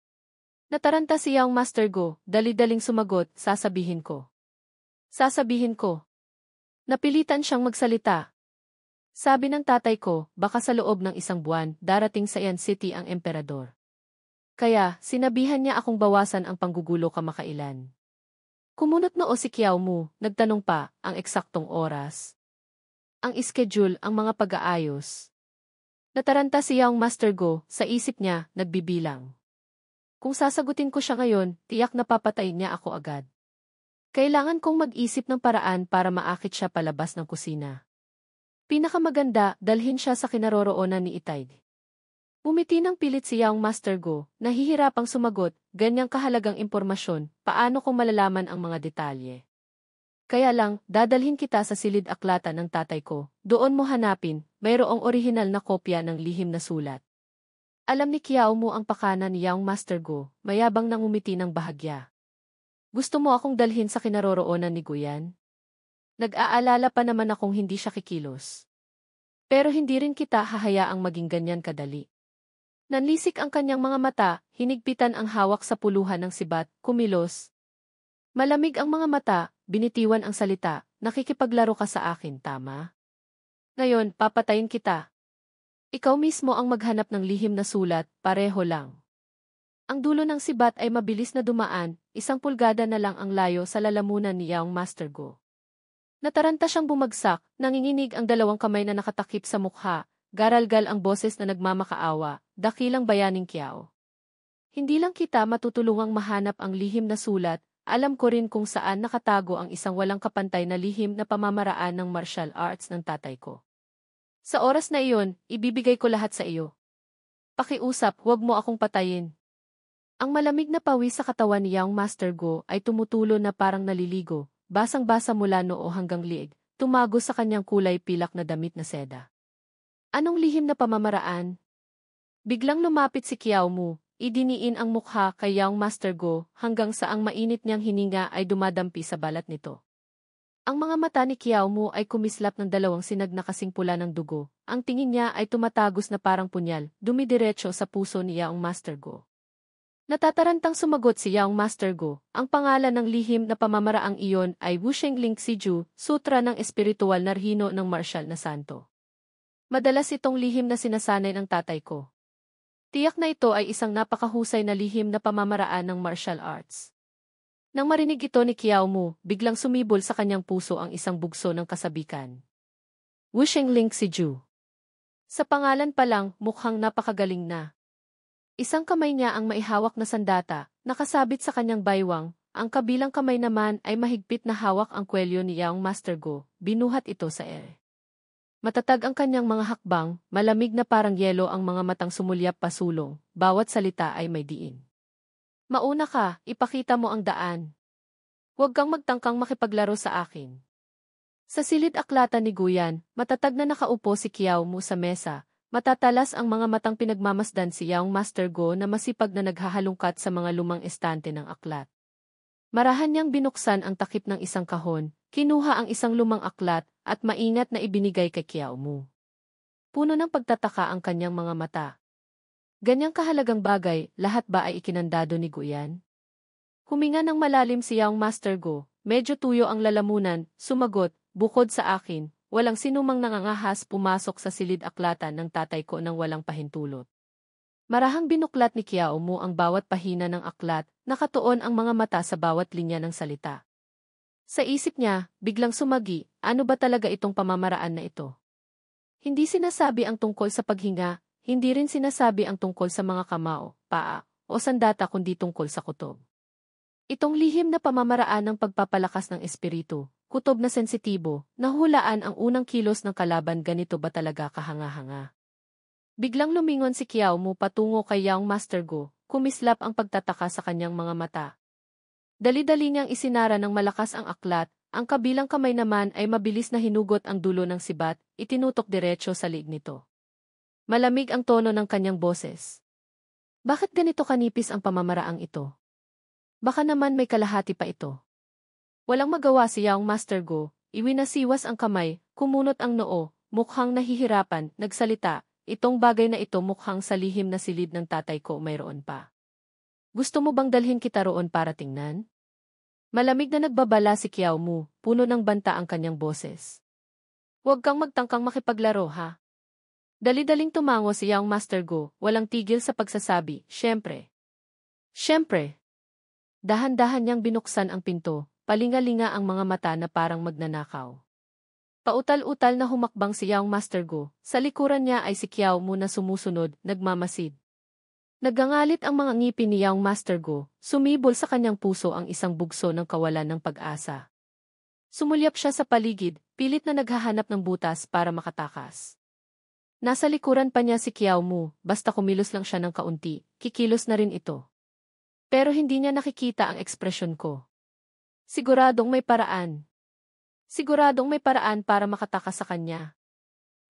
Nataranta si Young Master Go, dali-daling sumagot, sasabihin ko. Sasabihin ko. Napilitan siyang magsalita. Sabi ng tatay ko, baka sa loob ng 1 buwan, darating sa Yan City ang emperador. Kaya, sinabihan niya akong bawasan ang panggugulo kamakailan. Kumunot noo si Kiao Mu, nagtanong pa, ang eksaktong oras. Ang schedule, ang mga pag-aayos. Nataranta si Young Master Go, sa isip niya, nagbibilang. Kung sasagutin ko siya ngayon, tiyak na papatayin niya ako agad. Kailangan kong mag-isip ng paraan para maakit siya palabas ng kusina. Pinakamaganda, dalhin siya sa kinaroroonan ni Itay. Umiti ng pilit si Young Master Go, nahihirapang sumagot, ganyang kahalagang impormasyon, paano kung malalaman ang mga detalye? Kaya lang, dadalhin kita sa silid-aklatan ng tatay ko, doon mo hanapin, mayroong orihinal na kopya ng lihim na sulat. Alam ni Kiao Mu ang pakana ni Young Master Go, mayabang nang umiti ng bahagya. Gusto mo akong dalhin sa kinaroroonan ni Guyan? Nag-aalala pa naman akong hindi siya kikilos. Pero hindi rin kita hahayaang maging ganyan kadali. Nanlisik ang kanyang mga mata, hinigpitan ang hawak sa puluhan ng sibat, kumilos. Malamig ang mga mata, binitiwan ang salita, nakikipaglaro ka sa akin, tama? Ngayon, papatayin kita. Ikaw mismo ang maghanap ng lihim na sulat, pareho lang. Ang dulo ng sibat ay mabilis na dumaan, 1 pulgada na lang ang layo sa lalamunan ni Young Master Go. Nataranta siyang bumagsak, nanginginig ang 2 kamay na nakatakip sa mukha, garalgal ang boses na nagmamakaawa, dakilang bayaning Kiao. Hindi lang kita matutulungang mahanap ang lihim na sulat, alam ko rin kung saan nakatago ang isang walang kapantay na lihim na pamamaraan ng martial arts ng tatay ko. Sa oras na iyon, ibibigay ko lahat sa iyo. Pakiusap, huwag mo akong patayin. Ang malamig na pawis sa katawan ni Young Master Go ay tumutulo na parang naliligo, basang-basa mula noo hanggang liig, tumago sa kanyang kulay pilak na damit na seda. Anong lihim na pamamaraan? Biglang lumapit si Kiao Mu, idiniin ang mukha kay Young Master Go hanggang sa ang mainit niyang hininga ay dumadampi sa balat nito. Ang mga mata ni Kiao Mu ay kumislap ng 2 sinag na kasing pula ng dugo. Ang tingin niya ay tumatagos na parang punyal, dumidiretso sa puso ni Young Master Go. Natatarantang sumagot si Young Master Go, ang pangalan ng lihim na pamamaraang iyon ay Wusheng Ling Siju, Sutra ng Espiritual na Rhino ng Martial na Santo. Madalas itong lihim na sinasanay ng tatay ko. Tiyak na ito ay isang napakahusay na lihim na pamamaraan ng martial arts. Nang marinig ito ni Kiao Mu, biglang sumibol sa kanyang puso ang isang bugso ng kasabikan. Wusheng Ling Siju. Sa pangalan pa lang, mukhang napakagaling na. Isang kamay niya ang maihawak na sandata, nakasabit sa kanyang baywang, ang kabilang kamay naman ay mahigpit na hawak ang kwelyo ni Young Master Go, binuhat ito sa ere. Matatag ang kanyang mga hakbang, malamig na parang yelo ang mga matang sumulyap pasulong, bawat salita ay may diin. Mauna ka, ipakita mo ang daan. Huwag kang magtangkang makipaglaro sa akin. Sa silid-aklatan ni Guyan, matatag na nakaupo si Kiao Mu sa mesa, matatalas ang mga matang pinagmamasdan si Young Master Go na masipag na naghahalungkat sa mga lumang estante ng aklat. Marahan niyang binuksan ang takip ng isang kahon, kinuha ang isang lumang aklat, at maingat na ibinigay kay Kiao Mu. Puno ng pagtataka ang kanyang mga mata. Ganyang kahalagang bagay, lahat ba ay ikinandado ni Guyan? Huminga ng malalim si Young Master Go, medyo tuyo ang lalamunan, sumagot, bukod sa akin, walang sinumang nangangahas pumasok sa silid-aklatan ng tatay ko nang walang pahintulot. Marahang binuklat ni Kiao Mu ang bawat pahina ng aklat, nakatuon ang mga mata sa bawat linya ng salita. Sa isip niya, biglang sumagi, ano ba talaga itong pamamaraan na ito? Hindi sinasabi ang tungkol sa paghinga, hindi rin sinasabi ang tungkol sa mga kamao, paa, o sandata kundi tungkol sa kutob. Itong lihim na pamamaraan ng pagpapalakas ng espiritu, kutob na sensitibo, nahulaan ang unang kilos ng kalaban ganito ba talaga kahanga-hanga. Biglang lumingon si Kiao Mu patungo kay Young Master Go, kumislap ang pagtataka sa kanyang mga mata. Dali-dali niyang isinara ng malakas ang aklat, ang kabilang kamay naman ay mabilis na hinugot ang dulo ng sibat, itinutok diretso sa liig nito. Malamig ang tono ng kanyang boses. Bakit ganito kanipis ang pamamaraang ito? Baka naman may kalahati pa ito. Walang magawa si Young Master Go, iwinasiwas ang kamay, kumunot ang noo, mukhang nahihirapan, nagsalita. Itong bagay na ito mukhang sa lihim na silid ng tatay ko mayroon pa. Gusto mo bang dalhin kita roon para tingnan? Malamig na nagbabala si Kiao Mu, puno ng banta ang kanyang boses. Huwag kang magtangkang makipaglaro ha. Dali-daling tumango si Young Master Go, walang tigil sa pagsasabi, syempre. Syempre. Dahan-dahan niyang binuksan ang pinto, palinga-linga ang mga mata na parang magnanakaw. Pautal-utal na humakbang si Young Master Go, sa likuran niya ay si Kiao Mu na sumusunod, nagmamasid. Nagangalit ang mga ngipin ni Young Master Go, sumibol sa kanyang puso ang isang bugso ng kawalan ng pag-asa. Sumulyap siya sa paligid, pilit na naghahanap ng butas para makatakas. Nasa likuran pa niya si Kiao Mu, basta kumilos lang siya ng kaunti, kikilos na rin ito. Pero hindi niya nakikita ang ekspresyon ko. Siguradong may paraan. Siguradong may paraan para makatakas sa kanya.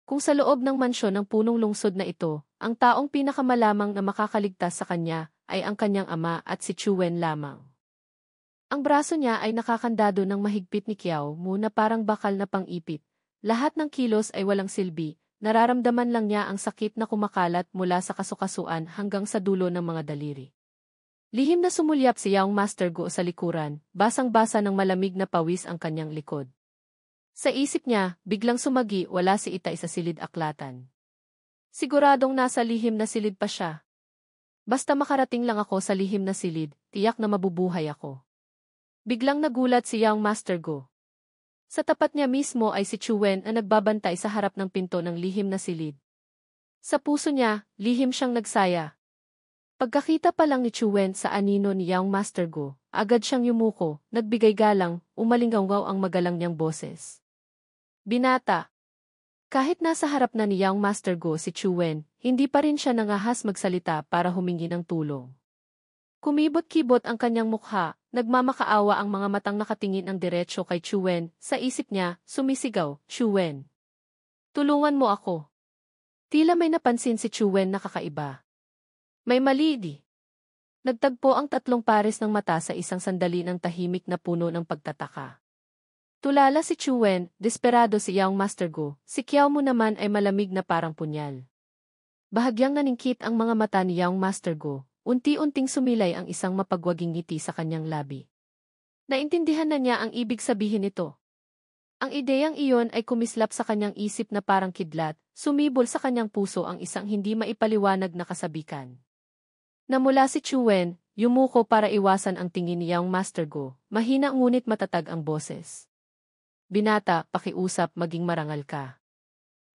Kung sa loob ng mansyon ng punong lungsod na ito, ang taong pinakamalamang na makakaligtas sa kanya ay ang kanyang ama at si Chu Wen lamang. Ang braso niya ay nakakandado ng mahigpit ni Kiao Mu na parang bakal na pang-ipit. Lahat ng kilos ay walang silbi, nararamdaman lang niya ang sakit na kumakalat mula sa kasukasuan hanggang sa dulo ng mga daliri. Lihim na sumulyap si Young Master Go sa likuran, basang-basa ng malamig na pawis ang kanyang likod. Sa isip niya, biglang sumagi wala si Itay sa silid-aklatan. Siguradong nasa lihim na silid pa siya. Basta makarating lang ako sa lihim na silid, tiyak na mabubuhay ako. Biglang nagulat si Young Master Go. Sa tapat niya mismo ay si Chu Wen na nagbabantay sa harap ng pinto ng lihim na silid. Sa puso niya, lihim siyang nagsaya. Pagkakita pa lang ni Chu Wen sa anino ni Young Master Go, agad siyang yumuko, nagbigay galang, umalinggaw ang magalang niyang boses. Binata. Kahit nasa harap na ni Young Master Go si Chu Wen, hindi pa rin siya nangahas magsalita para humingi ng tulong. Kumibot-kibot ang kanyang mukha, nagmamakaawa ang mga matang nakatingin ang diretsyo kay Chu Wen, sa isip niya, sumisigaw, Chu Wen. Tulungan mo ako. Tila may napansin si Chu Wen na kakaiba. May mali di. Nagtagpo ang tatlong pares ng mata sa isang sandali ng tahimik na puno ng pagtataka. Tulala si Chu Wen, desperado si Young Master Go, si Kiao Mu naman ay malamig na parang punyal. Bahagyang naningkit ang mga mata ni Young Master Go, unti-unting sumilay ang isang mapagwaging ngiti sa kanyang labi. Naintindihan na niya ang ibig sabihin nito. Ang ideyang iyon ay kumislap sa kanyang isip na parang kidlat, sumibol sa kanyang puso ang isang hindi maipaliwanag na kasabikan. Namula si Chu Wen, yumuko para iwasan ang tingin ni Young Master Go, mahina ngunit matatag ang boses. Binata, pakiusap, maging marangal ka.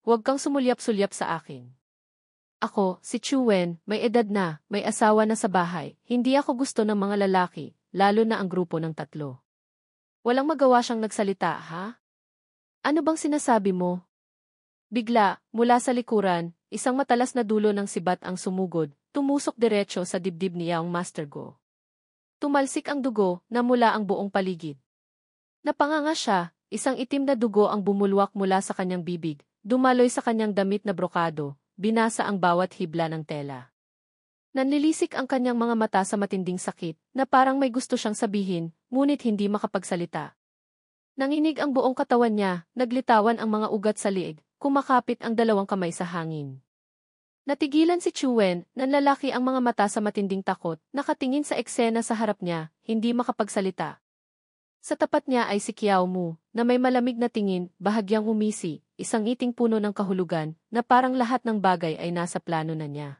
Huwag kang sumulyap-sulyap sa akin. Ako, si Chu Wen, may edad na, may asawa na sa bahay, hindi ako gusto ng mga lalaki, lalo na ang grupo ng 3. Walang magawa siyang nagsalita, ha? Ano bang sinasabi mo? Bigla, mula sa likuran, isang matalas na dulo ng sibat ang sumugod, tumusok diretsyo sa dibdib ni Young Master Go. Tumalsik ang dugo, namula ang buong paligid. Napanganga siya, isang itim na dugo ang bumulwak mula sa kanyang bibig, dumaloy sa kanyang damit na brokado, binasa ang bawat hibla ng tela. Nanlilisik ang kanyang mga mata sa matinding sakit, na parang may gusto siyang sabihin, ngunit hindi makapagsalita. Nanginig ang buong katawan niya, naglitawan ang mga ugat sa liig, kumakapit ang 2 kamay sa hangin. Natigilan si Chu Wen, nanlalaki ang mga mata sa matinding takot, nakatingin sa eksena sa harap niya, hindi makapagsalita. Sa tapat niya ay si Kiao Mu, na may malamig na tingin, bahagyang umisi, isang ngiting puno ng kahulugan, na parang lahat ng bagay ay nasa plano na niya.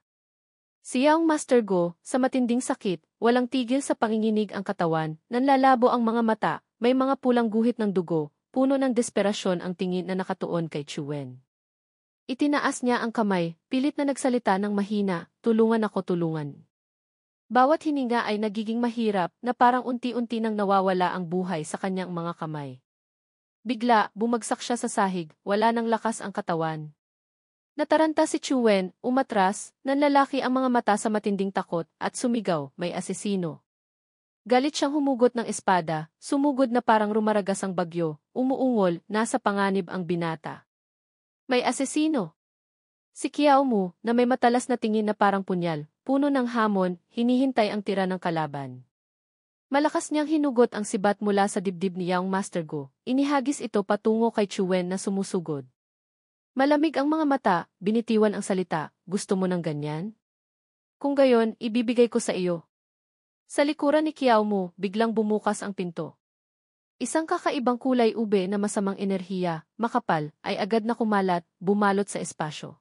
Si Yaong Master Go, sa matinding sakit, walang tigil sa panginginig ang katawan, nanlalabo ang mga mata, may mga pulang guhit ng dugo, puno ng desperasyon ang tingin na nakatuon kay Chuen. Itinaas niya ang kamay, pilit na nagsalita ng mahina, tulungan ako tulungan. Bawat hininga ay nagiging mahirap na parang unti-unti nang nawawala ang buhay sa kanyang mga kamay. Bigla, bumagsak siya sa sahig, wala nang lakas ang katawan. Nataranta si Chuen, umatras, nanlalaki ang mga mata sa matinding takot, at sumigaw, may asesino. Galit siyang humugot ng espada, sumugod na parang rumaragas ang bagyo, umuungol, nasa panganib ang binata. May asesino! Si Kiao Mu, na may matalas na tingin na parang punyal, puno ng hamon, hinihintay ang tira ng kalaban. Malakas niyang hinugot ang sibat mula sa dibdib ni Yaong Master Go, inihagis ito patungo kay Chuen na sumusugod. Malamig ang mga mata, binitiwan ang salita, gusto mo ng ganyan? Kung gayon, ibibigay ko sa iyo. Sa likuran ni Kiao Mu, biglang bumukas ang pinto. Isang kakaibang kulay ube na masamang enerhiya, makapal, ay agad na kumalat, bumalot sa espasyo.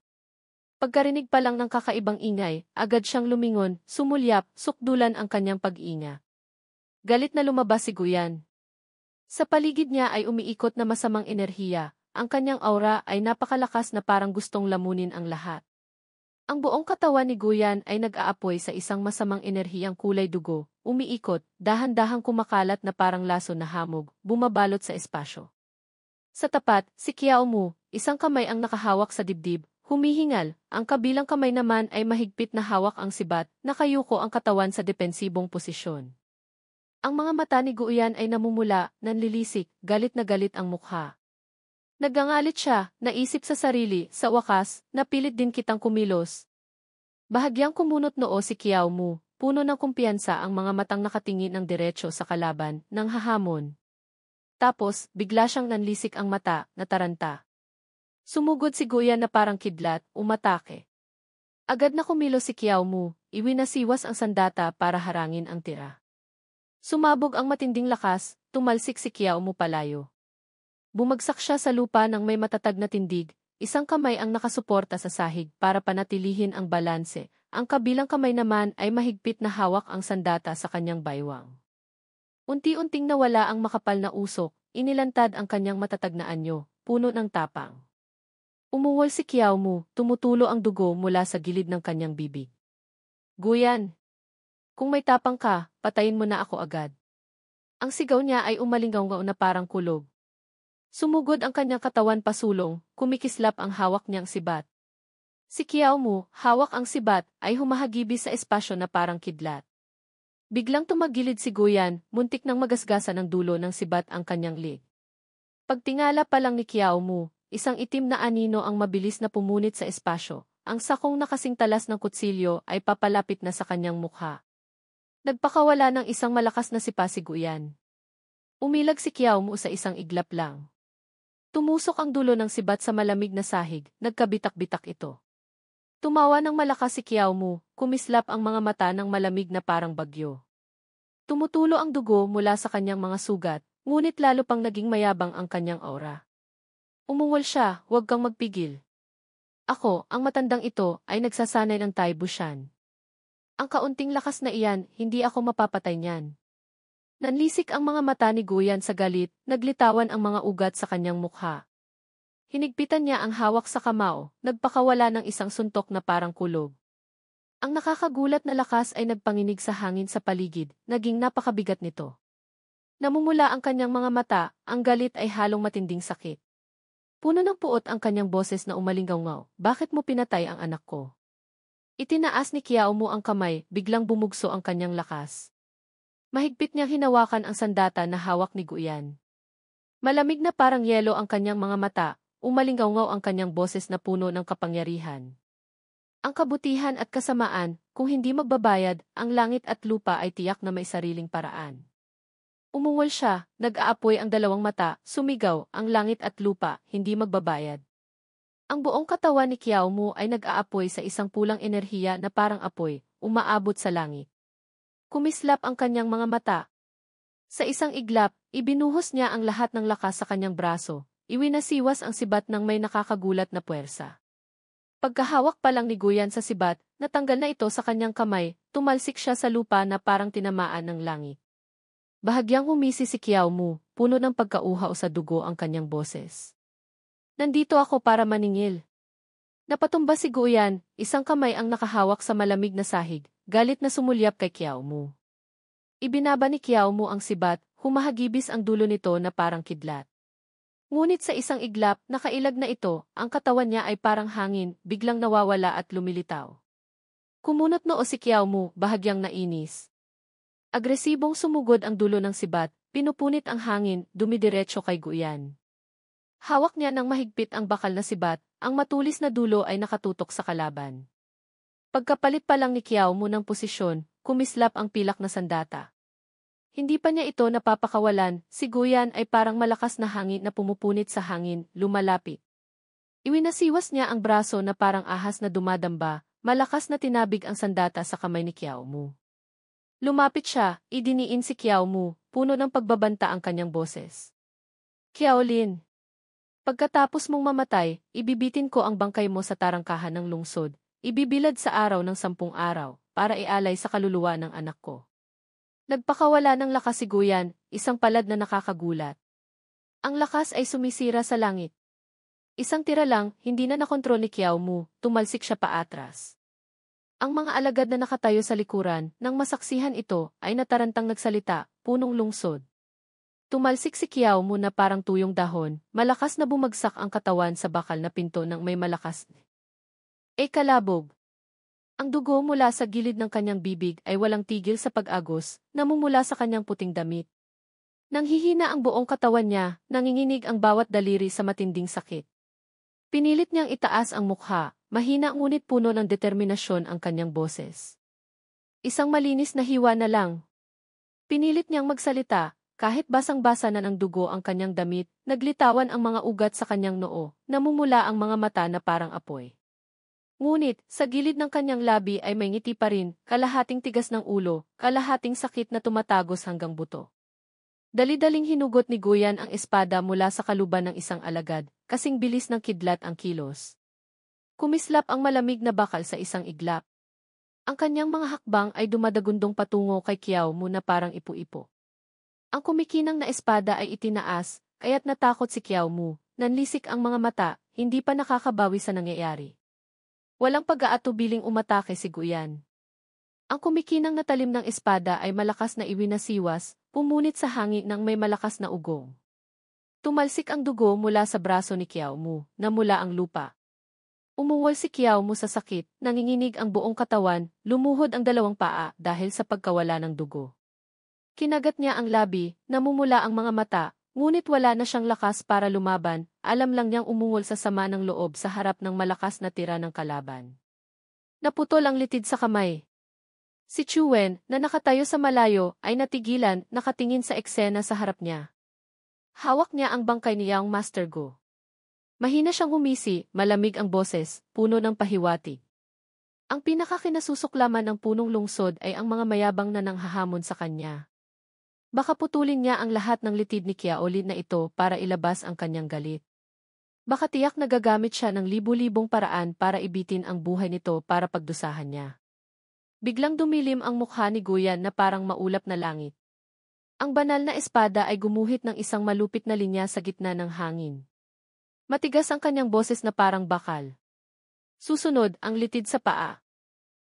Pagkarinig pa lang ng kakaibang ingay, agad siyang lumingon, sumulyap, sukdulan ang kanyang pag-inga. Galit na lumabas si Guyan. Sa paligid niya ay umiikot na masamang enerhiya, ang kanyang aura ay napakalakas na parang gustong lamunin ang lahat. Ang buong katawan ni Guyan ay nag-aapoy sa isang masamang enerhiyang kulay dugo, umiikot, dahan-dahang kumakalat na parang laso na hamog, bumabalot sa espasyo. Sa tapat, si Kiao Mu, isang kamay ang nakahawak sa dibdib, humihingal, ang kabilang kamay naman ay mahigpit na hawak ang sibat, nakayuko ang katawan sa depensibong posisyon. Ang mga mata ni Guyan ay namumula, nanlilisik, galit na galit ang mukha. Nagangalit siya, naisip sa sarili, sa wakas, napilit din kitang kumilos. Bahagyang kumunot noo si Kiao Mu, puno ng kumpiyansa ang mga matang nakatingin ng diretso sa kalaban, nang hahamon. Tapos, bigla siyang nanlisik ang mata, nataranta. Sumugod si Guyan na parang kidlat, umatake. Agad na kumilos si Kiao Mu, iwinasiwas ang sandata para harangin ang tira. Sumabog ang matinding lakas, tumalsik si Kiao Mu palayo. Bumagsak siya sa lupa ng may matatag na tindig, isang kamay ang nakasuporta sa sahig para panatilihin ang balanse, ang kabilang kamay naman ay mahigpit na hawak ang sandata sa kanyang baywang. Unti-unting nawala ang makapal na usok, inilantad ang kanyang matatag na anyo, puno ng tapang. Umuwal si Kiao Mu, tumutulo ang dugo mula sa gilid ng kanyang bibig. Guyan! Kung may tapang ka, patayin mo na ako agad. Ang sigaw niya ay umalingaw na parang kulog. Sumugod ang kanyang katawan pasulong, kumikislap ang hawak niyang sibat. Si Kiao Mu, hawak ang sibat, ay humahagibis sa espasyo na parang kidlat. Biglang tumagilid si Guyan, muntik nang magasgasan ng dulo ng sibat ang kanyang lig. Pagtingala pa lang ni Kiao Mu, isang itim na anino ang mabilis na pumunit sa espasyo, ang sakong nakasing talas ng kutsilyo ay papalapit na sa kanyang mukha. Nagpakawala ng isang malakas na sipa si Guyan. Umilag si Kiao Mu sa isang iglap lang. Tumusok ang dulo ng sibat sa malamig na sahig, nagkabitak-bitak ito. Tumawa ng malakas si Kiao Mu, kumislap ang mga mata ng malamig na parang bagyo. Tumutulo ang dugo mula sa kanyang mga sugat, ngunit lalo pang naging mayabang ang kanyang aura. Umungol siya, huwag kang magpigil. Ako, ang matandang ito, ay nagsasanay ng Tai Bushan. Ang kaunting lakas na iyan, hindi ako mapapatay niyan. Nanlisik ang mga mata ni Guyan sa galit, naglitawan ang mga ugat sa kanyang mukha. Hinigpitan niya ang hawak sa kamao, nagpakawala ng isang suntok na parang kulog. Ang nakakagulat na lakas ay nagpanginig sa hangin sa paligid, naging napakabigat nito. Namumula ang kanyang mga mata, ang galit ay halong matinding sakit. Puno ng puot ang kanyang boses na umalingaw-ngaw, bakit mo pinatay ang anak ko? Itinaas ni Kiao Mu ang kamay, biglang bumugso ang kanyang lakas. Mahigpit niyang hinawakan ang sandata na hawak ni Guyan. Malamig na parang yelo ang kanyang mga mata, umalingaw-ngaw ang kanyang boses na puno ng kapangyarihan. Ang kabutihan at kasamaan, kung hindi magbabayad, ang langit at lupa ay tiyak na may sariling paraan. Umungol siya, nag-aapoy ang dalawang mata, sumigaw, ang langit at lupa, hindi magbabayad. Ang buong katawan ni Kiao Mu ay nag-aapoy sa isang pulang enerhiya na parang apoy, umaabot sa langit. Kumislap ang kanyang mga mata. Sa isang iglap, ibinuhos niya ang lahat ng lakas sa kanyang braso, iwinasiwas ang sibat ng may nakakagulat na puwersa. Pagkahawak pa lang ni Guyan sa sibat, natanggal na ito sa kanyang kamay, tumalsik siya sa lupa na parang tinamaan ng langit. Bahagyang humisi si Kiao Mu, puno ng pagkauhaw sa dugo ang kanyang boses. Nandito ako para maningil. Napatumba si Guyan, isang kamay ang nakahawak sa malamig na sahig, galit na sumulyap kay Kiao Mu. Ibinaba ni Kiao Mu ang sibat, humahagibis ang dulo nito na parang kidlat. Ngunit sa isang iglap, nakailag na ito, ang katawan niya ay parang hangin, biglang nawawala at lumilitaw. Kumunot noo si Kiao Mu, bahagyang nainis. Agresibong sumugod ang dulo ng sibat, pinupunit ang hangin, dumidiretso kay Guyan. Hawak niya ng mahigpit ang bakal na sibat, ang matulis na dulo ay nakatutok sa kalaban. Pagkapalit pa lang ni Kiao Mu ng posisyon, kumislap ang pilak na sandata. Hindi pa niya ito napapakawalan, si Guyan ay parang malakas na hangin na pumupunit sa hangin, lumalapit. Iwinasiwas niya ang braso na parang ahas na dumadamba, malakas na tinabig ang sandata sa kamay ni Kiao Mu. Lumapit siya, idiniin si Kiao Mu, puno ng pagbabanta ang kanyang boses. Kiao Lin, pagkatapos mong mamatay, ibibitin ko ang bangkay mo sa tarangkahan ng lungsod, ibibilad sa araw ng 10 araw, para ialay sa kaluluwa ng anak ko. Nagpakawala ng lakas si Guyan, isang palad na nakakagulat. Ang lakas ay sumisira sa langit. Isang tira lang, hindi na nakontrol ni Kiao Mu, tumalsik siya paatras. Ang mga alagad na nakatayo sa likuran, nang masaksihan ito, ay natarantang nagsalita, punong lungsod. Tumalsik si Kiao Mu na parang tuyong dahon, malakas na bumagsak ang katawan sa bakal na pinto ng may malakas. Kalabog. Ang dugo mula sa gilid ng kanyang bibig ay walang tigil sa pag-agos, namumula sa kanyang puting damit. Nanghihina ang buong katawan niya, nanginginig ang bawat daliri sa matinding sakit. Pinilit niyang itaas ang mukha, mahina ngunit puno ng determinasyon ang kanyang boses. Isang malinis na hiwa na lang. Pinilit niyang magsalita, kahit basang-basa na ng dugo ang kanyang damit, naglitawan ang mga ugat sa kanyang noo, namumula ang mga mata na parang apoy. Ngunit, sa gilid ng kanyang labi ay may ngiti pa rin, kalahating tigas ng ulo, kalahating sakit na tumatagos hanggang buto. Dali-daling hinugot ni Guyan ang espada mula sa kaluban ng isang alagad, kasing bilis ng kidlat ang kilos. Kumislap ang malamig na bakal sa isang iglap. Ang kanyang mga hakbang ay dumadagundong patungo kay Kiao Mu na parang ipu-ipo. Ang kumikinang na espada ay itinaas, kaya't natakot si Kiao Mu, nanlisik ang mga mata, hindi pa nakakabawi sa nangyayari. Walang pag-aatubiling umatake si Guyan. Ang kumikinang na talim ng espada ay malakas na iwinasiwas, pumunit sa hangin ng may malakas na ugong. Tumalsik ang dugo mula sa braso ni Kiao Mu, namula ang lupa. Umuwal si Kiao Mu sa sakit, nanginginig ang buong katawan, lumuhod ang 2 paa dahil sa pagkawala ng dugo. Kinagat niya ang labi, namumula ang mga mata, ngunit wala na siyang lakas para lumaban, alam lang niyang umungol sa sama ng loob sa harap ng malakas na tira ng kalaban. Naputol ang litid sa kamay. Si Chuen, na nakatayo sa malayo, ay natigilan, nakatingin sa eksena sa harap niya. Hawak niya ang bangkay ni Young Master Go. Mahina siyang humisi, malamig ang boses, puno ng pahiwatig. Ang pinakakinasusuklaman ng punong lungsod ay ang mga mayabang na nanghahamon sa kanya. Baka putulin niya ang lahat ng litid ni Kiao Lin na ito para ilabas ang kanyang galit. Baka tiyak na gagamit siya ng libu-libong paraan para ibitin ang buhay nito para pagdusahan niya. Biglang dumilim ang mukha ni Guyan na parang maulap na langit. Ang banal na espada ay gumuhit ng isang malupit na linya sa gitna ng hangin. Matigas ang kanyang boses na parang bakal. Susunod, ang litid sa paa.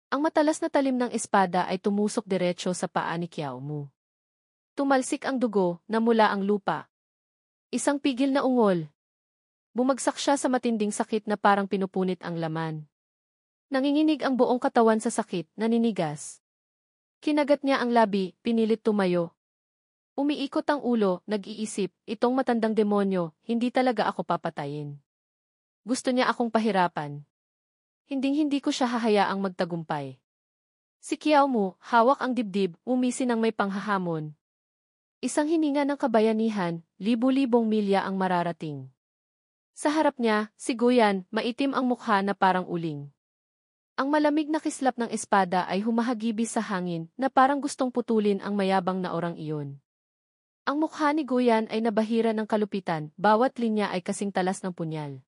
Ang matalas na talim ng espada ay tumusok diretso sa paa ni Kiao Mu. Tumalsik ang dugo, namula ang lupa. Isang pigil na ungol. Bumagsak siya sa matinding sakit na parang pinupunit ang laman. Nanginginig ang buong katawan sa sakit, naninigas. Kinagat niya ang labi, pinilit tumayo. Umiikot ang ulo, nag-iisip, itong matandang demonyo, hindi talaga ako papatayin. Gusto niya akong pahirapan. Hinding-hindi ko siya hahayaang magtagumpay. Si Kiao Mu, hawak ang dibdib, umisi ng may panghahamon. Isang hininga ng kabayanihan, libu-libong milya ang mararating. Sa harap niya, si Guyan, maitim ang mukha na parang uling. Ang malamig na kislap ng espada ay humahagibis sa hangin na parang gustong putulin ang mayabang na orang iyon. Ang mukha ni Guyan ay nabahira ng kalupitan, bawat linya ay kasing talas ng punyal.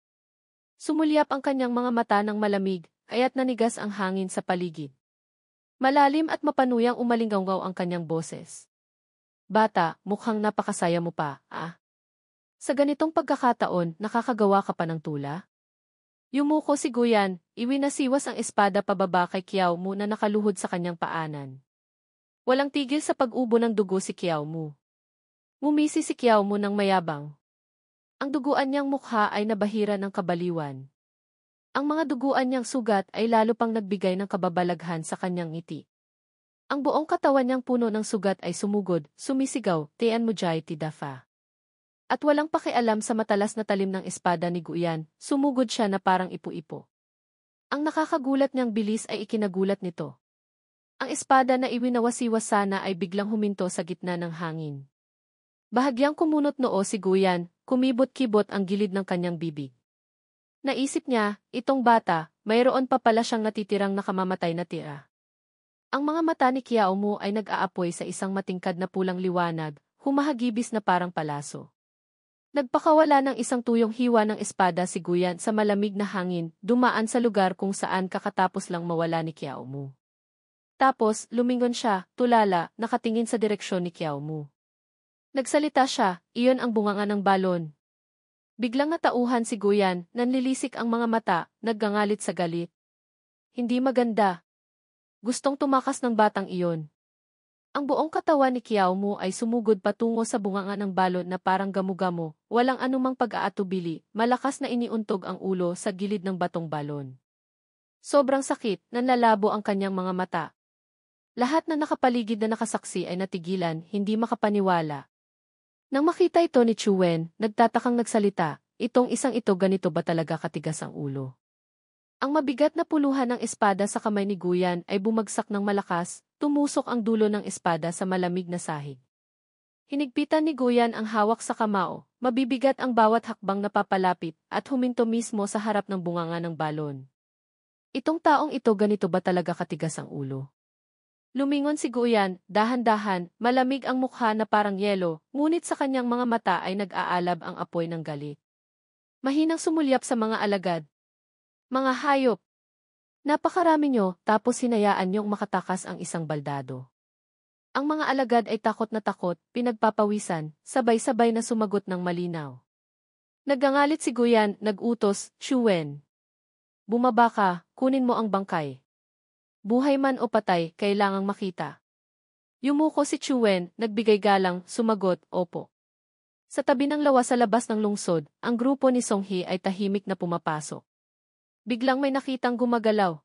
Sumulyap ang kanyang mga mata ng malamig, kaya't nanigas ang hangin sa paligid. Malalim at mapanuyang umalinggaw ang kanyang boses. Bata, mukhang napakasaya mo pa, ah? Sa ganitong pagkakataon, nakakagawa ka pa ng tula? Yumuko si Guyan, iwinasiwas ang espada pababa kay Kiao Mu na nakaluhod sa kanyang paanan. Walang tigil sa pag-ubo ng dugo si Kiao Mu. Ngumisi si Kiao Mu ng mayabang. Ang duguan niyang mukha ay nabahira ng kabaliwan. Ang mga duguan niyang sugat ay lalo pang nagbigay ng kababalaghan sa kanyang ngiti. Ang buong katawan niyang puno ng sugat ay sumugod, sumisigaw, "Tian mo jay ti dafa." At walang pakialam sa matalas na talim ng espada ni Guyan, sumugod siya na parang ipu-ipo. Ang nakakagulat niyang bilis ay ikinagulat nito. Ang espada na iwinawasiwas sana ay biglang huminto sa gitna ng hangin. Bahagyang kumunot noo si Guyan, kumibot-kibot ang gilid ng kanyang bibig. Naisip niya, itong bata, mayroon pa pala siyang natitirang nakamamatay na tira. Ang mga mata ni Kiao Mu ay nag-aapoy sa isang matingkad na pulang liwanag, humahagibis na parang palaso. Nagpakawala ng isang tuyong hiwa ng espada si Guyan sa malamig na hangin, dumaan sa lugar kung saan kakatapos lang mawala ni Kiao Mu. Tapos, lumingon siya, tulala, nakatingin sa direksyon ni Kiao Mu. Nagsalita siya, iyon ang bunganga ng balon. Biglang natauhan si Guyan, nanlilisik ang mga mata, naggangalit sa galit. Hindi maganda. Gustong tumakas ng batang iyon. Ang buong katawan ni Kiao Mu ay sumugod patungo sa bunganga ng balon na parang gamu-gamo, walang anumang pag-aatubili, malakas na iniuntog ang ulo sa gilid ng batong balon. Sobrang sakit, nanlalabo ang kanyang mga mata. Lahat na nakapaligid na nakasaksi ay natigilan, hindi makapaniwala. Nang makita ito ni Chuen, nagtatakang nagsalita, itong isang ito ganito ba talaga katigas ang ulo? Ang mabigat na puluhan ng espada sa kamay ni Guyan ay bumagsak ng malakas, tumusok ang dulo ng espada sa malamig na sahig. Hinigpitan ni Guyan ang hawak sa kamao, mabibigat ang bawat hakbang napapalapit at huminto mismo sa harap ng bunganga ng balon. Itong taong ito ganito ba talaga katigas ang ulo? Lumingon si Guyan, dahan-dahan, malamig ang mukha na parang yelo, ngunit sa kanyang mga mata ay nag-aalab ang apoy ng galit. Mahinang sumulyap sa mga alagad. Mga hayop! Napakarami nyo, tapos hinayaan niyong makatakas ang isang baldado. Ang mga alagad ay takot na takot, pinagpapawisan, sabay-sabay na sumagot ng malinaw. Naggangalit si Guyan, nag-utos, Chuen. Bumaba ka, kunin mo ang bangkay. Buhay man o patay, kailangang makita. Yumuko si Chuen, nagbigay galang, sumagot, opo. Sa tabi ng lawa sa labas ng lungsod, ang grupo ni Songhe ay tahimik na pumapasok. Biglang may nakitang gumagalaw.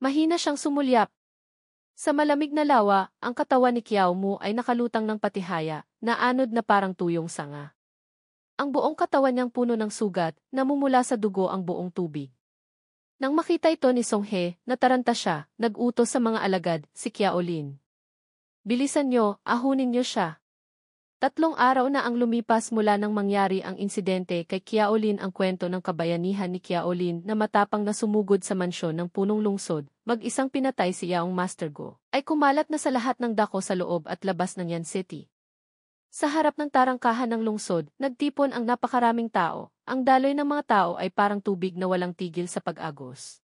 Mahina siyang sumulyap. Sa malamig na lawa, ang katawan ni Kiao Mu ay nakalutang ng patihaya, naanod na parang tuyong sanga. Ang buong katawan niyang puno ng sugat, namumula sa dugo ang buong tubig. Nang makita ito ni Songhe, nataranta siya, nag-utos sa mga alagad, si Kiaolin. Bilisan niyo, ahunin niyo siya. 3 araw na ang lumipas mula nang mangyari ang insidente kay Kiaolin. Ang kwento ng kabayanihan ni Kiaolin na matapang na sumugod sa mansyon ng punong lungsod, mag-isang pinatay si Yaong Master Go, ay kumalat na sa lahat ng dako sa loob at labas ng Yan City. Sa harap ng tarangkahan ng lungsod, nagtipon ang napakaraming tao. Ang daloy ng mga tao ay parang tubig na walang tigil sa pag-agos.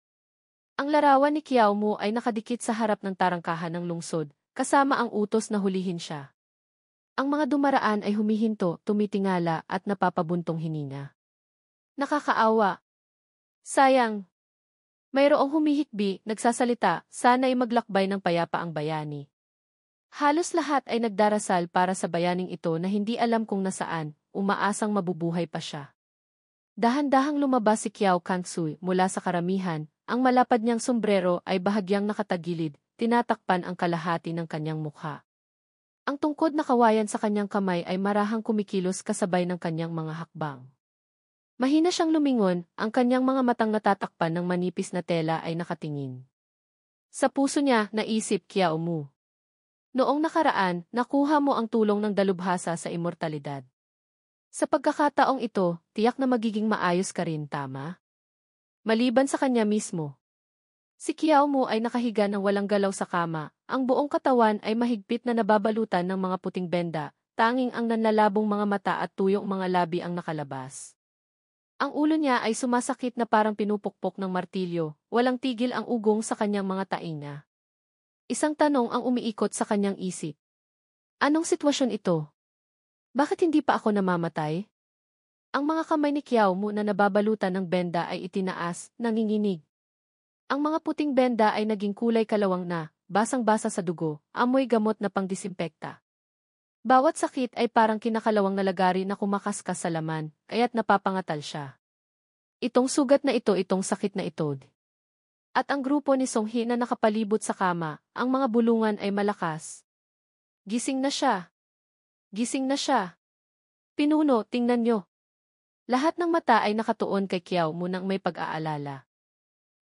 Ang larawan ni Kiao Mu ay nakadikit sa harap ng tarangkahan ng lungsod, kasama ang utos na hulihin siya. Ang mga dumaraan ay humihinto, tumitingala at napapabuntong hininga. Nakakaawa. Sayang. Mayroong humihikbi, nagsasalita, sana'y maglakbay ng payapa ang bayani. Halos lahat ay nagdarasal para sa bayaning ito na hindi alam kung nasaan, umaasang mabubuhay pa siya. Dahan-dahang lumabas si Kiao Kangsuy mula sa karamihan, ang malapad niyang sombrero ay bahagyang nakatagilid, tinatakpan ang kalahati ng kanyang mukha. Ang tungkod na kawayan sa kanyang kamay ay marahang kumikilos kasabay ng kanyang mga hakbang. Mahina siyang lumingon, ang kanyang mga matang natatakpan ng manipis na tela ay nakatingin. Sa puso niya, naisip Kiao Mu. Noong nakaraan, nakuha mo ang tulong ng dalubhasa sa immortalidad. Sa pagkakataong ito, tiyak na magiging maayos ka rin, tama? Maliban sa kanya mismo. Si Kiao Mu ay nakahiga ng walang galaw sa kama, ang buong katawan ay mahigpit na nababalutan ng mga puting benda, tanging ang nanlalabong mga mata at tuyong mga labi ang nakalabas. Ang ulo niya ay sumasakit na parang pinupukpok ng martilyo, walang tigil ang ugong sa kanyang mga tainga. Isang tanong ang umiikot sa kanyang isip. Anong sitwasyon ito? Bakit hindi pa ako namamatay? Ang mga kamay ni Kiao Mu na nababalutan ng benda ay itinaas, nanginginig. Ang mga puting benda ay naging kulay kalawang na, basang-basa sa dugo, amoy gamot na pangdisimpekta. Bawat sakit ay parang kinakalawang na lagari na kumakaskas sa laman, kaya't napapangatal siya. Itong sugat na ito, itong sakit na ito. At ang grupo ni Songhee na nakapalibot sa kama, ang mga bulungan ay malakas. Gising na siya. Gising na siya. Pinuno, tingnan nyo. Lahat ng mata ay nakatuon kay Kiao Mu nang may pag-aalala.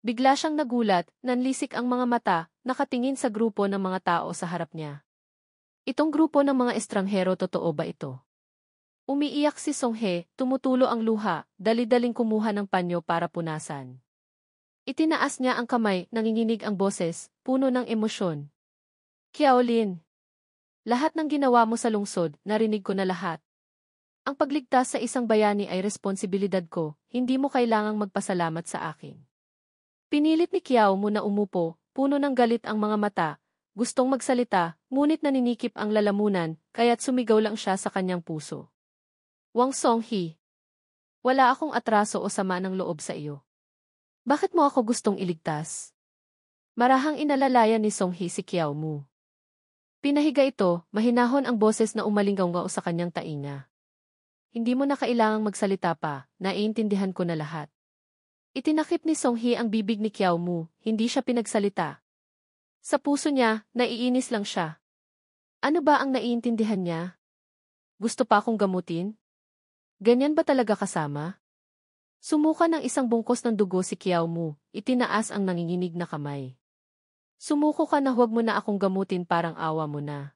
Bigla siyang nagulat, nanlisik ang mga mata, nakatingin sa grupo ng mga tao sa harap niya. Itong grupo ng mga estranghero, totoo ba ito? Umiiyak si Songhee, tumutulo ang luha, dali-daling kumuha ng panyo para punasan. Itinaas niya ang kamay, nanginginig ang boses, puno ng emosyon. Kiaolin, lahat ng ginawa mo sa lungsod, narinig ko na lahat. Ang pagligtas sa isang bayani ay responsibilidad ko, hindi mo kailangang magpasalamat sa akin. Pinilit ni Kiao Mu na umupo, puno ng galit ang mga mata, gustong magsalita, ngunit naninikip ang lalamunan, kaya't sumigaw lang siya sa kanyang puso. Wang Songhee, wala akong atraso o sama ng loob sa iyo. Bakit mo ako gustong iligtas? Marahang inalalayan ni Songhee si Kiao Mu. Pinahiga ito, mahinahon ang boses na umalinggaw sa kanyang tainga. Hindi mo na kailangang magsalita pa, naiintindihan ko na lahat. Itinakip ni Songhee ang bibig ni Kiao Mu, hindi siya pinagsalita. Sa puso niya, naiinis lang siya. Ano ba ang naiintindihan niya? Gusto pa akong gamutin? Ganyan ba talaga kasama? Sumuka ng isang bungkos ng dugo si Kiao Mu, itinaas ang nanginginig na kamay. Sumuko ka na, huwag mo na akong gamutin, parang awa mo na.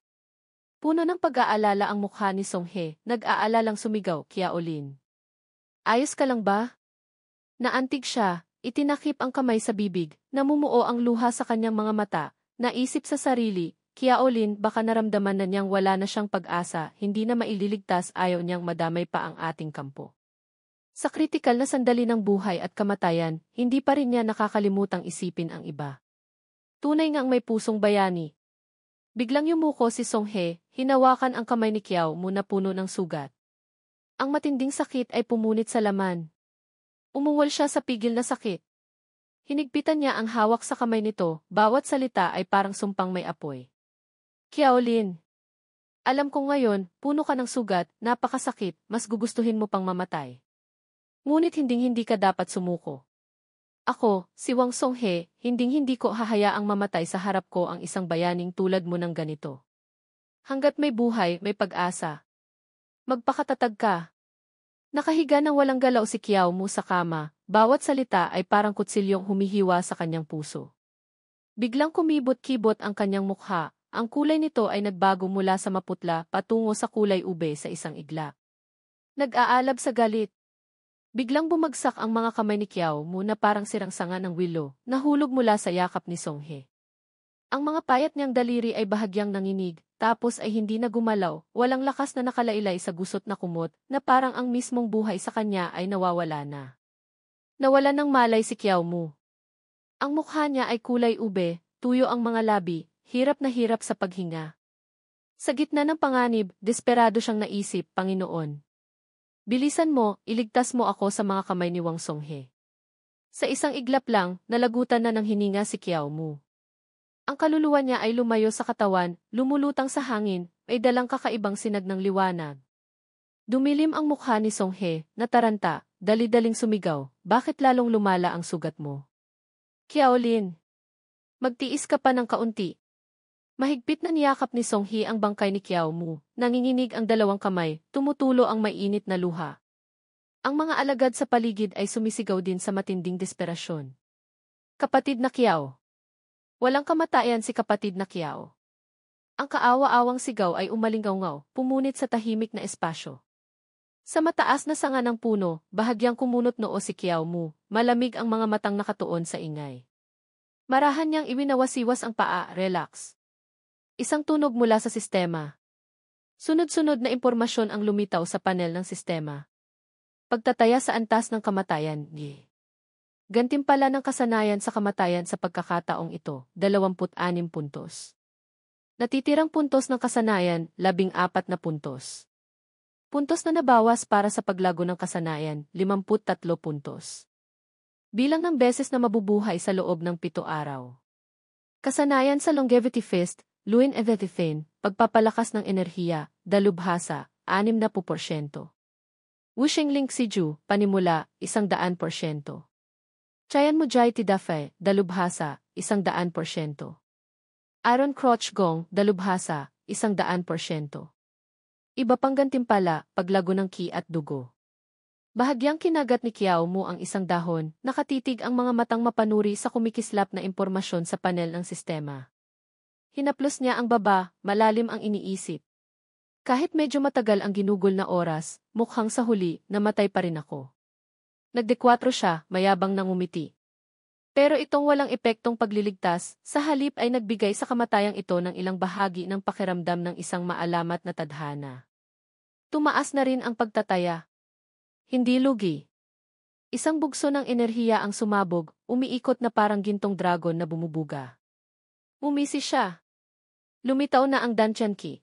Puno ng pag-aalala ang mukha ni Songhee, nag-aalalang sumigaw, Kiaolin. Ayos ka lang ba? Naantig siya, itinakip ang kamay sa bibig, namumuo ang luha sa kanyang mga mata, naisip sa sarili, Kiaolin, baka naramdaman na niyang wala na siyang pag-asa, hindi na maililigtas, ayaw niyang madamay pa ang ating kampo. Sa kritikal na sandali ng buhay at kamatayan, hindi pa rin niya nakakalimutang isipin ang iba. Tunay ngang may pusong bayani. Biglang yumuko si Songhee, hinawakan ang kamay ni Kiao Mu na puno ng sugat. Ang matinding sakit ay pumunit sa laman. Umuwal siya sa pigil na sakit. Hinigpitan niya ang hawak sa kamay nito, bawat salita ay parang sumpang may apoy. Kiaolin, alam ko ngayon, puno ka ng sugat, napakasakit, mas gugustuhin mo pang mamatay. Ngunit hinding-hindi ka dapat sumuko. Ako, si Wang Songhee, hinding-hindi ko hahayaang mamatay sa harap ko ang isang bayaning tulad mo ng ganito. Hanggat may buhay, may pag-asa. Magpakatatag ka. Nakahiga ng walang galaw si Kiao Mu sa kama, bawat salita ay parang kutsilyong humihiwa sa kanyang puso. Biglang kumibot-kibot ang kanyang mukha, ang kulay nito ay nagbago mula sa maputla patungo sa kulay ube sa isang iglap. Nag-aalab sa galit. Biglang bumagsak ang mga kamay ni Kiao Mu na parang sirang-sanga ng willow, nahulog mula sa yakap ni Songhee. Ang mga payat niyang daliri ay bahagyang nanginig, tapos ay hindi na gumalaw, walang lakas na nakalailay sa gusot na kumot, na parang ang mismong buhay sa kanya ay nawawala na. Nawalan ng malay si Kiao Mu. Ang mukha niya ay kulay ube, tuyo ang mga labi, hirap na hirap sa paghinga. Sa gitna ng panganib, desperado siyang naisip, Panginoon. Bilisan mo, iligtas mo ako sa mga kamay ni Wang Songhee. Sa isang iglap lang, nalagutan na ng hininga si Kiao Mu. Ang kaluluwa niya ay lumayo sa katawan, lumulutang sa hangin, ay dalang kakaibang sinag ng liwanag. Dumilim ang mukha ni Songhee, nataranta, dali-daling sumigaw, bakit lalong lumala ang sugat mo? Kiaolin, magtiis ka pa ng kaunti. Mahigpit na niyakap ni Songhee ang bangkay ni Kiao Mu, nanginginig ang dalawang kamay, tumutulo ang mainit na luha. Ang mga alagad sa paligid ay sumisigaw din sa matinding desperasyon. Kapatid na Kiao. Walang kamatayan si kapatid na Kiao. Ang kaawa-awang sigaw ay umalingaw-ngaw, pumunit sa tahimik na espasyo. Sa mataas na sanga ng puno, bahagyang kumunot noo si Kiao Mu, malamig ang mga matang nakatuon sa ingay. Marahan niyang iwinawasiwas ang paa, relax. Isang tunog mula sa sistema. Sunod-sunod na impormasyon ang lumitaw sa panel ng sistema. Pagtataya sa antas ng kamatayan, gantimpala ng kasanayan sa kamatayan sa pagkakataong ito, 26 puntos. Natitirang puntos ng kasanayan, 14 na puntos. Puntos na nabawas para sa paglago ng kasanayan, 53 puntos. Bilang ng beses na mabubuhay sa loob ng 7 araw. Kasanayan sa Longevity Fest, Luin Evetithin, pagpapalakas ng enerhiya, dalubhasa, 60%. Wusheng Link Siju, panimula, 100%. Chayan Mujay Tidafe, dalubhasa, 100%. Aaron Crotch Gong, dalubhasa, 100%. Iba pang gantimpala, paglago ng ki at dugo. Bahagyang kinagat ni Kiao Mu ang isang dahon, nakatitig ang mga matang mapanuri sa kumikislap na impormasyon sa panel ng sistema. Hinaplos niya ang baba, malalim ang iniisip. Kahit medyo matagal ang ginugol na oras, mukhang sa huli, namatay pa rin ako. Nagdekwatro siya, mayabang nang umiti. Pero itong walang epektong pagliligtas, sa halip ay nagbigay sa kamatayang ito ng ilang bahagi ng pakiramdam ng isang maalamat na tadhana. Tumaas na rin ang pagtataya. Hindi lugi. Isang bugso ng enerhiya ang sumabog, umiikot na parang gintong dragon na bumubuga. Umisi siya. Lumitaw na ang Danchanki.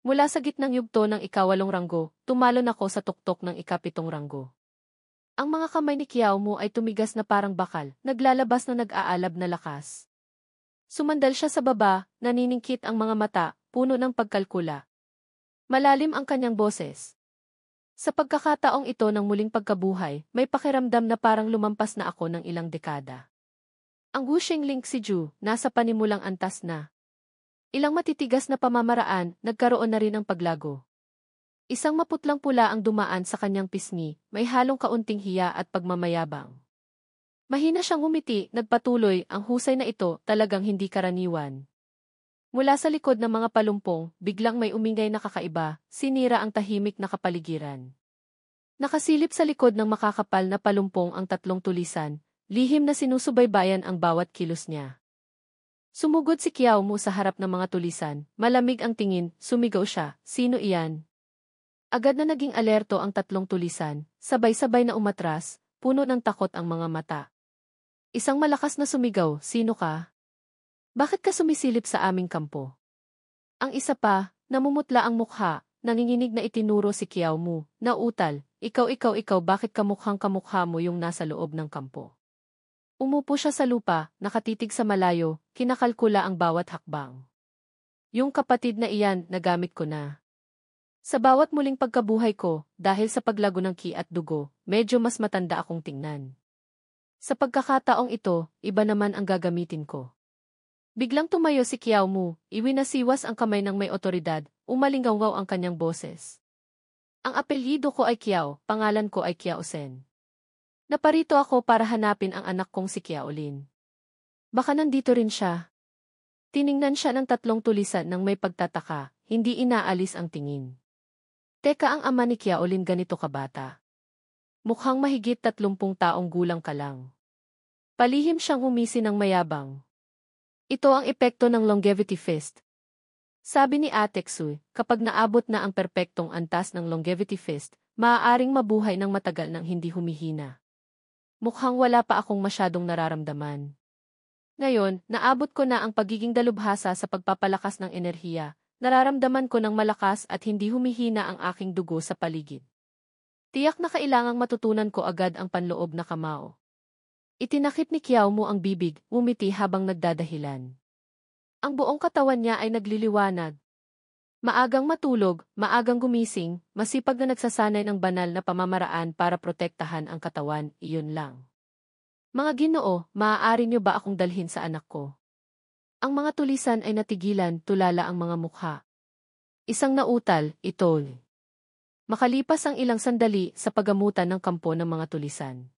Mula sa gitnang yugto ng ika-8 ranggo, tumalon ako sa tuktok ng ika-7 ranggo. Ang mga kamay ni Kiao Mu ay tumigas na parang bakal, naglalabas na nag-aalab na lakas. Sumandal siya sa baba, naniningkit ang mga mata, puno ng pagkalkula. Malalim ang kanyang boses. Sa pagkakataong ito ng muling pagkabuhay, may pakiramdam na parang lumampas na ako ng ilang dekada. Ang Wusheng Link Siju, nasa panimulang antas na. Ilang matitigas na pamamaraan, nagkaroon na rin ng paglago. Isang maputlang pula ang dumaan sa kanyang pisngi, may halong kaunting hiya at pagmamayabang. Mahina siyang humiti, nagpatuloy, ang husay na ito talagang hindi karaniwan. Mula sa likod ng mga palumpong, biglang may umingay na kakaiba, sinira ang tahimik na kapaligiran. Nakasilip sa likod ng makakapal na palumpong ang 3 tulisan, lihim na sinusubaybayan ang bawat kilos niya. Sumugod si Kiao Mu sa harap ng mga tulisan, malamig ang tingin, sumigaw siya, "Sino iyan?" Agad na naging alerto ang 3 tulisan, sabay-sabay na umatras, puno ng takot ang mga mata. Isang malakas na sumigaw, "Sino ka? Bakit ka sumisilip sa aming kampo?" Ang isa pa, namumutla ang mukha, nanginginig na itinuro si Kiao Mu, "Nautal, ikaw, bakit kamukhang kamukha mo yung nasa loob ng kampo?" Umupo siya sa lupa, nakatitig sa malayo, kinakalkula ang bawat hakbang. Yung kapatid na iyan, nagamit ko na. Sa bawat muling pagkabuhay ko, dahil sa paglago ng ki at dugo, medyo mas matanda akong tingnan. Sa pagkakataong ito, iba naman ang gagamitin ko. Biglang tumayo si Kiao Mu, iwinasiwas ang kamay ng may otoridad, umalinggaw ang kanyang boses. Ang apelyido ko ay Kiao, pangalan ko ay Kiao Sen. Naparito ako para hanapin ang anak kong si Kiao Lin. Baka nandito rin siya. Tiningnan siya ng 3 tulisan ng may pagtataka, hindi inaalis ang tingin. Teka, ang ama ni Kiao Lin ganito kabata. Mukhang mahigit 30 taong gulang ka lang. Palihim siyang umisi ng mayabang. Ito ang epekto ng Longevity Fest. Sabi ni Ate Xu, kapag naabot na ang perpektong antas ng Longevity Fest, maaaring mabuhay ng matagal nang hindi humihina. Mukhang wala pa akong masyadong nararamdaman. Ngayon, naabot ko na ang pagiging dalubhasa sa pagpapalakas ng enerhiya, nararamdaman ko ng malakas at hindi humihina ang aking dugo sa paligid. Tiyak na kailangang matutunan ko agad ang panloob na kamao. Itinakip ni Kiao Mu ang bibig, umiti habang nagdadahilan. Ang buong katawan niya ay nagliliwanag. Maagang matulog, maagang gumising, masipag na nagsasanay ng banal na pamamaraan para protektahan ang katawan, iyon lang. Mga Ginoo, maaari niyo ba akong dalhin sa anak ko? Ang mga tulisan ay natigilan, tulala ang mga mukha. Isang nautal, itol. Makalipas ang ilang sandali sa pagamutan ng kampo ng mga tulisan.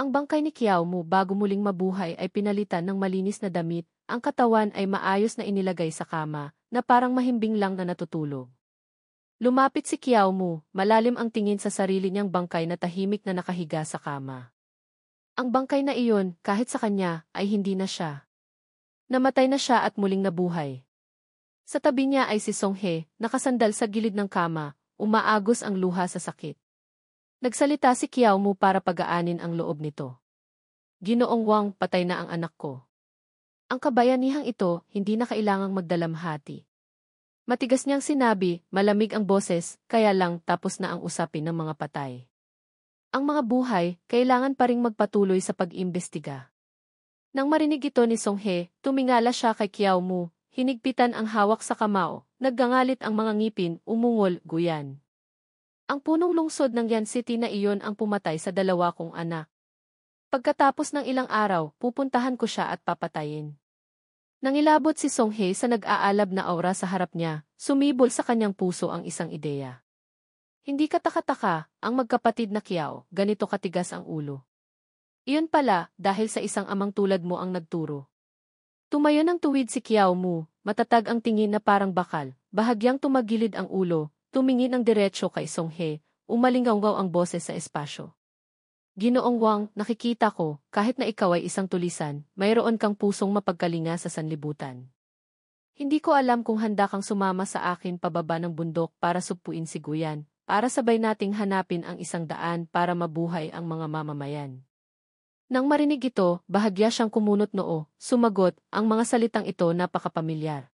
Ang bangkay ni Kiao Mu bago muling mabuhay ay pinalitan ng malinis na damit, ang katawan ay maayos na inilagay sa kama, na parang mahimbing lang na natutulog. Lumapit si Kiao Mu, malalim ang tingin sa sarili niyang bangkay na tahimik na nakahiga sa kama. Ang bangkay na iyon, kahit sa kanya, ay hindi na siya. Namatay na siya at muling nabuhay. Sa tabi niya ay si Songhe, nakasandal sa gilid ng kama, umaagos ang luha sa sakit. Nagsalita si Kiao Mu para pagaanin ang loob nito. Ginoong Wang, patay na ang anak ko. Ang kabayanihang ito, hindi na kailangang magdalamhati. Matigas niyang sinabi, malamig ang boses, kaya lang tapos na ang usapin ng mga patay. Ang mga buhay, kailangan pa ring magpatuloy sa pag-imbestiga. Nang marinig ito ni Songhe, tumingala siya kay Kiao Mu, hinigpitan ang hawak sa kamao, naggangalit ang mga ngipin, umungol, guyan. Ang punong lungsod ng Yan City na iyon ang pumatay sa dalawa kong anak. Pagkatapos ng ilang araw, pupuntahan ko siya at papatayin. Nangilabot si Songhe sa nag-aalab na aura sa harap niya, sumibol sa kanyang puso ang isang ideya. Hindi katakataka, ang magkapatid na Kiao, ganito katigas ang ulo. Iyon pala, dahil sa isang amang tulad mo ang nagturo. Tumayo ng tuwid si Kiao Mu, matatag ang tingin na parang bakal, bahagyang tumagilid ang ulo, tumingin ang diretsyo kay Songhe, umalinggaw ang boses sa espasyo. Ginoong Wang, nakikita ko, kahit na ikaw ay isang tulisan, mayroon kang pusong mapagkalinga sa sanlibutan. Hindi ko alam kung handa kang sumama sa akin pababa ng bundok para supuin si Guyan, para sabay nating hanapin ang isang daan para mabuhay ang mga mamamayan. Nang marinig ito, bahagya siyang kumunot noo, sumagot, ang mga salitang ito napakapamilyar.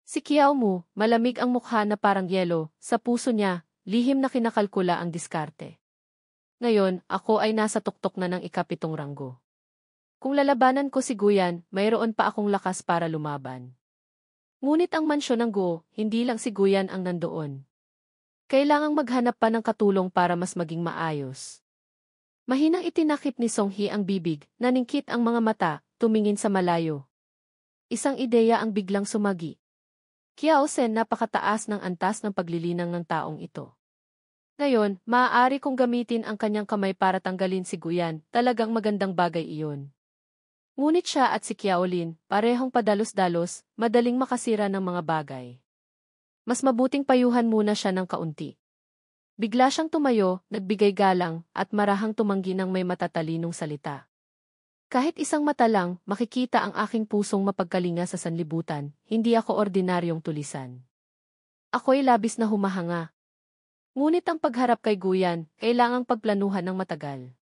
Si Kiao Mu, malamig ang mukha na parang yelo, sa puso niya, lihim na kinakalkula ang diskarte. Ngayon, ako ay nasa tuktok na ng ikapitong ranggo. Kung lalabanan ko si Guyan, mayroon pa akong lakas para lumaban. Ngunit ang mansyon ng Guo, hindi lang si Guyan ang nandoon. Kailangang maghanap pa ng katulong para mas maging maayos. Mahinang itinakip ni Songhe ang bibig, naningkit ang mga mata, tumingin sa malayo. Isang ideya ang biglang sumagi. Kiao Sen, napakataas ng antas ng paglilinang ng taong ito. Ngayon, maaari kong gamitin ang kanyang kamay para tanggalin si Guyan, talagang magandang bagay iyon. Ngunit siya at si Qiaolin, parehong padalos-dalos, madaling makasira ng mga bagay. Mas mabuting payuhan muna siya ng kaunti. Bigla siyang tumayo, nagbigay galang, at marahang tumanggi ng may matatalinong salita. Kahit isang mata lang, makikita ang aking pusong mapagkalinga sa sanlibutan, hindi ako ordinaryong tulisan. Ako'y labis na humahanga. Ngunit ang pagharap kay Guyan, kailangang pagplanuhan ng matagal.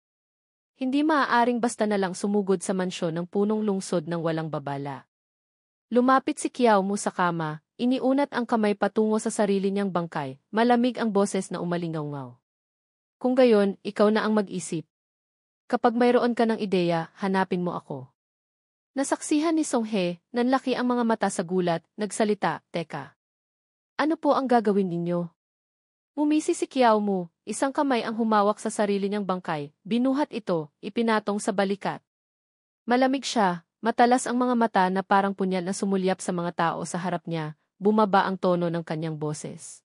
Hindi maaaring basta na lang sumugod sa mansyon ng punong lungsod ng walang babala. Lumapit si Kiao Mu sa kama, iniunat ang kamay patungo sa sarili niyang bangkay, malamig ang boses na umalingaw-ngaw. Kung gayon, ikaw na ang mag-isip. Kapag mayroon ka ng ideya, hanapin mo ako. Nasaksihan ni Songhe, nanlaki ang mga mata sa gulat, nagsalita, teka. Ano po ang gagawin ninyo? Umisi si Kiao Mu, isang kamay ang humawak sa sarili niyang bangkay, binuhat ito, ipinatong sa balikat. Malamig siya, matalas ang mga mata na parang punyal na sumulyap sa mga tao sa harap niya, bumaba ang tono ng kanyang boses.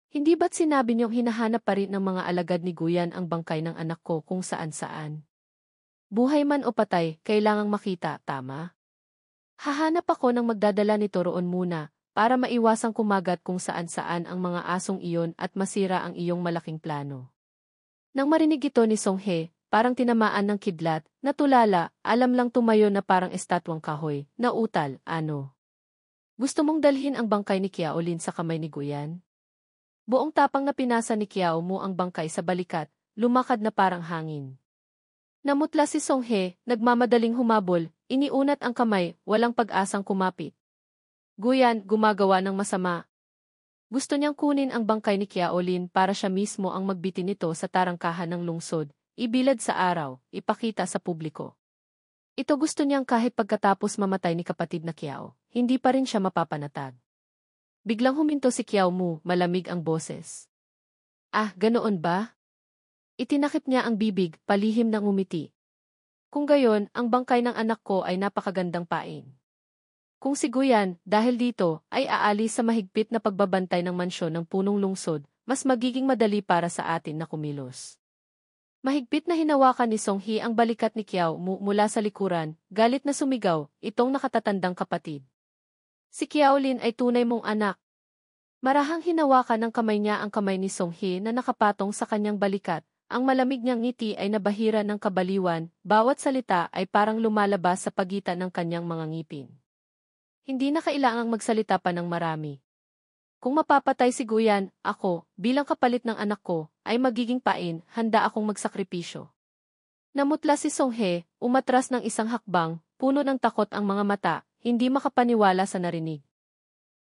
Hindi ba't sinabi niyong hinahanap pa rin ng mga alagad ni Guyan ang bangkay ng anak ko kung saan-saan? Buhay man o patay, kailangang makita, tama? Hahanap ako ng magdadala nito roon muna, para maiwasang kumagat kung saan-saan ang mga asong iyon at masira ang iyong malaking plano. Nang marinig ito ni Songhe, parang tinamaan ng kidlat, natulala, alam lang tumayo na parang estatwang kahoy, nautal, ano? Gusto mong dalhin ang bangkay ni Qiaolin sa kamay ni Guyan? Buong tapang na pinasa ni Kiao Mu ang bangkay sa balikat, lumakad na parang hangin. Namutla si Songhe, nagmamadaling humabol, iniunat ang kamay, walang pag-asang kumapit. Guyan, gumagawa ng masama. Gusto niyang kunin ang bangkay ni Qiaolin para siya mismo ang magbitin nito sa tarangkahan ng lungsod, ibilad sa araw, ipakita sa publiko. Ito gusto niyang kahit pagkatapos mamatay ni kapatid na Kiao, hindi pa rin siya mapapanatag. Biglang huminto si Kiao Mu, malamig ang boses. Ah, ganoon ba? Itinakip niya ang bibig, palihim ng ngumiti. Kung gayon, ang bangkay ng anak ko ay napakagandang pain. Kung si Guyan, dahil dito, ay aalis sa mahigpit na pagbabantay ng mansyon ng punong lungsod, mas magiging madali para sa atin na kumilos. Mahigpit na hinawakan ni Songhe ang balikat ni Kiao Mu mula sa likuran, galit na sumigaw, itong nakatatandang kapatid. Si Qiaolin ay tunay mong anak. Marahang hinawakan ng kamay niya ang kamay ni Songhe na nakapatong sa kanyang balikat, ang malamig niyang ngiti ay nabahira ng kabaliwan, bawat salita ay parang lumalabas sa pagitan ng kanyang mga ngipin. Hindi na kailangang magsalita pa ng marami. Kung mapapatay si Guyan, ako, bilang kapalit ng anak ko, ay magiging pain, handa akong magsakripisyo. Namutla si Songhe, umatras ng isang hakbang, puno ng takot ang mga mata, hindi makapaniwala sa narinig.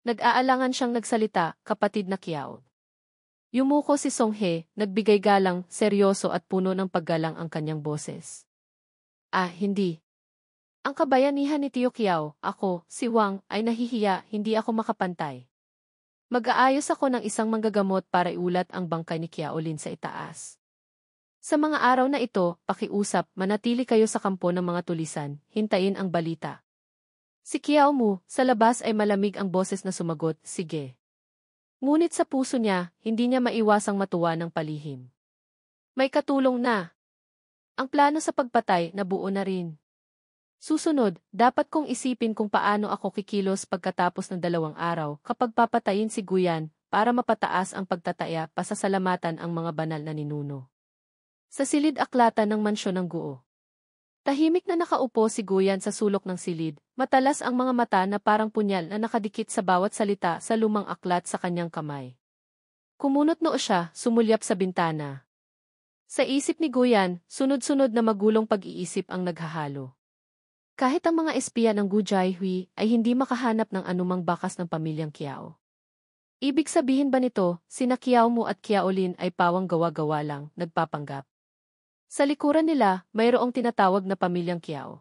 Nag-aalangan siyang nagsalita, kapatid na Kiao. Yumuko si Songhe, nagbigay galang, seryoso at puno ng paggalang ang kanyang boses. Ah, hindi. Ang kabayanihan ni Tio Kiao, ako, si Wang, ay nahihiya, hindi ako makapantay. Mag-aayos ako ng isang manggagamot para iulat ang bangkay ni Qiaolin sa itaas. Sa mga araw na ito, pakiusap, manatili kayo sa kampo ng mga tulisan, hintayin ang balita. Si Qiao Mu, sa labas ay malamig ang boses na sumagot, sige. Ngunit sa puso niya, hindi niya maiwasang matuwa ng palihim. May katulong na. Ang plano sa pagpatay, nabuo na rin. Susunod, dapat kong isipin kung paano ako kikilos pagkatapos ng 2 araw kapag papatayin si Guyan para mapataas ang pagtataya pasasalamatan ang mga banal na ninuno. Sa silid-aklatan ng mansyon ng Guo. Tahimik na nakaupo si Guyan sa sulok ng silid, matalas ang mga mata na parang punyal na nakadikit sa bawat salita sa lumang aklat sa kanyang kamay. Kumunot noo siya, sumulyap sa bintana. Sa isip ni Guyan, sunod-sunod na magulong pag-iisip ang naghahalo. Kahit ang mga espiya ng Gu Jiahui ay hindi makahanap ng anumang bakas ng pamilyang Qiao. Ibig sabihin ba nito, sina Qiao Mu at Qiaolin ay pawang gawa-gawa lang, nagpapanggap? Sa likuran nila, mayroong tinatawag na pamilyang Qiao.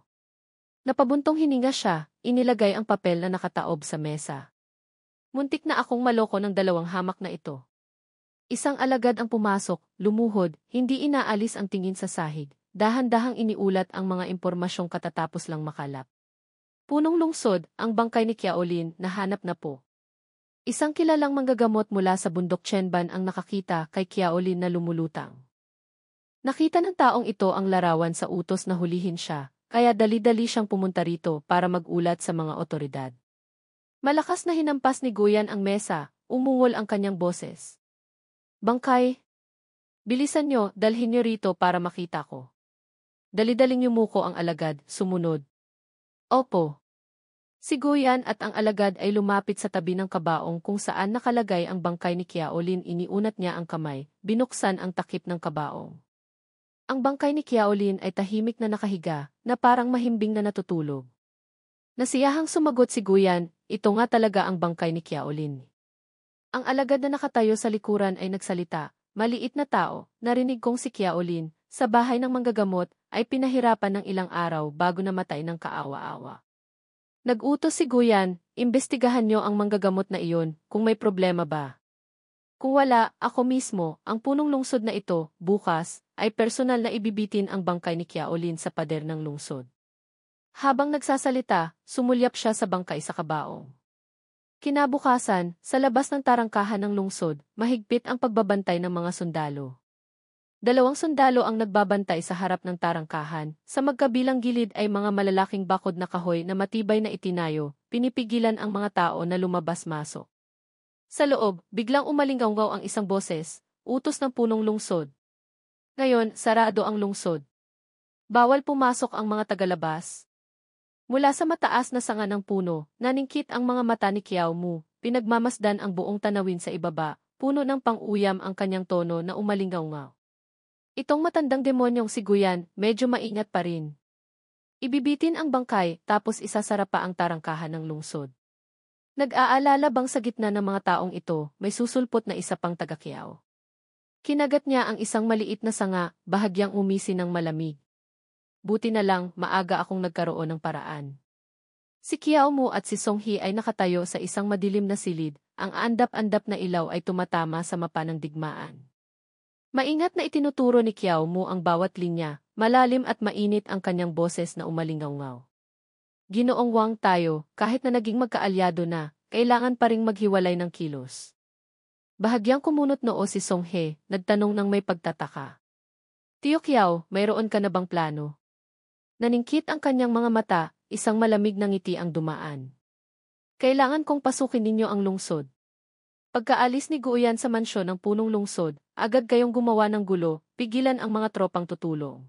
Napabuntong hininga siya, inilagay ang papel na nakataob sa mesa. Muntik na akong maloko ng 2 hamak na ito. Isang alagad ang pumasok, lumuhod, hindi inaalis ang tingin sa sahig. Dahan-dahang iniulat ang mga impormasyong katatapos lang makalap. Punong lungsod, ang bangkay ni Qiaolin, nahanap na po. Isang kilalang manggagamot mula sa bundok Chenban ang nakakita kay Qiaolin na lumulutang. Nakita ng taong ito ang larawan sa utos na hulihin siya, kaya dali-dali siyang pumunta rito para mag-ulat sa mga otoridad. Malakas na hinampas ni Guyan ang mesa, umungol ang kanyang boses. Bangkay! Bilisan nyo, dalhin nyo rito para makita ko. Dali-daling yumuko ang alagad, sumunod. Opo. Si Guyan at ang alagad ay lumapit sa tabi ng kabaong kung saan nakalagay ang bangkay ni Qiaolin. Iniunat niya ang kamay, binuksan ang takip ng kabaong. Ang bangkay ni Qiaolin ay tahimik na nakahiga, na parang mahimbing na natutulog. Nasiyahang sumagot si Guyan, ito nga talaga ang bangkay ni Qiaolin. Ang alagad na nakatayo sa likuran ay nagsalita, maliit na tao, narinig kong si Qiaolin, sa bahay ng manggagamot, ay pinahirapan ng ilang araw bago namatay ng kaawa-awa. Nag-utos si Guyan, imbestigahan nyo ang manggagamot na iyon, kung may problema ba. Kung wala, ako mismo, ang punong lungsod na ito, bukas, ay personal na ibibitin ang bangkay ni Qiaolin sa pader ng lungsod. Habang nagsasalita, sumulyap siya sa bangkay sa kabaong. Kinabukasan, sa labas ng tarangkahan ng lungsod, mahigpit ang pagbabantay ng mga sundalo. 2 sundalo ang nagbabantay sa harap ng tarangkahan, sa magkabilang gilid ay mga malalaking bakod na kahoy na matibay na itinayo, pinipigilan ang mga tao na lumabas-masok. Sa loob, biglang umalinggaw ang isang boses, utos ng punong lungsod. Ngayon, sarado ang lungsod. Bawal pumasok ang mga tagalabas. Mula sa mataas na sanga ng puno, naningkit ang mga mata ni Qiao Mu, pinagmamasdan ang buong tanawin sa ibaba, puno ng pang-uyam ang kanyang tono na umalinggaw. Itong matandang demonyong si Guyan, medyo maingat pa rin. Ibibitin ang bangkay, tapos isasara pa ang tarangkahan ng lungsod. Nag-aalala bang sa gitna ng mga taong ito, may susulpot na isa pang taga-Qiao. Kinagat niya ang isang maliit na sanga, bahagyang umisi ng malamig. Buti na lang, maaga akong nagkaroon ng paraan. Si Qiao Mu at si Songhe ay nakatayo sa isang madilim na silid, ang andap-andap na ilaw ay tumatama sa mapa ng digmaan. Maingat na itinuturo ni Qiao Mu ang bawat linya, malalim at mainit ang kanyang boses na umalingaw-ngaw. Ginoong Wang tayo, kahit na naging magkaalyado na, kailangan pa ring maghiwalay ng kilos. Bahagyang kumunot noo si Songhe, nagtanong ng may pagtataka. Tio Qiao, mayroon ka na bang plano? Naningkit ang kanyang mga mata, isang malamig na ngiti ang dumaan. Kailangan kong pasukin ninyo ang lungsod. Pagkaalis ni Guyan sa mansyon ng punong lungsod, agad kayong gumawa ng gulo, pigilan ang mga tropang tutulong.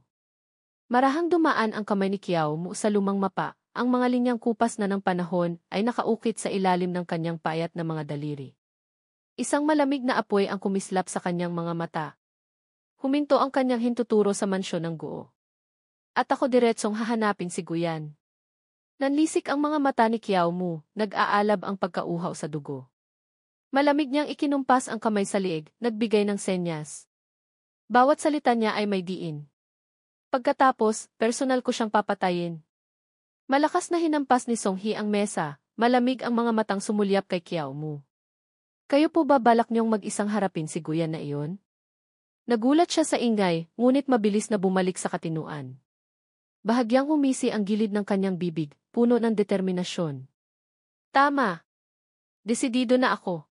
Marahang dumaan ang kamay ni Qiao Mu sa lumang mapa, ang mga linyang kupas na ng panahon ay nakaukit sa ilalim ng kanyang payat na mga daliri. Isang malamig na apoy ang kumislap sa kanyang mga mata. Huminto ang kanyang hintuturo sa mansyon ng Guo. At ako diretsong hahanapin si Guyan. Nanlisik ang mga mata ni Kiao Mu, nag-aalab ang pagkauhaw sa dugo. Malamig niyang ikinumpas ang kamay sa liig, nagbigay ng senyas. Bawat salita niya ay may diin. Pagkatapos, personal ko siyang papatayin. Malakas na hinampas ni Song Hee ang mesa, malamig ang mga matang sumulyap kay Kiao Mu. Kayo po ba balak niyong mag-isang harapin si Guyan na iyon? Nagulat siya sa ingay, ngunit mabilis na bumalik sa katinuan. Bahagyang humisi ang gilid ng kanyang bibig, puno ng determinasyon. Tama. Desidido na ako.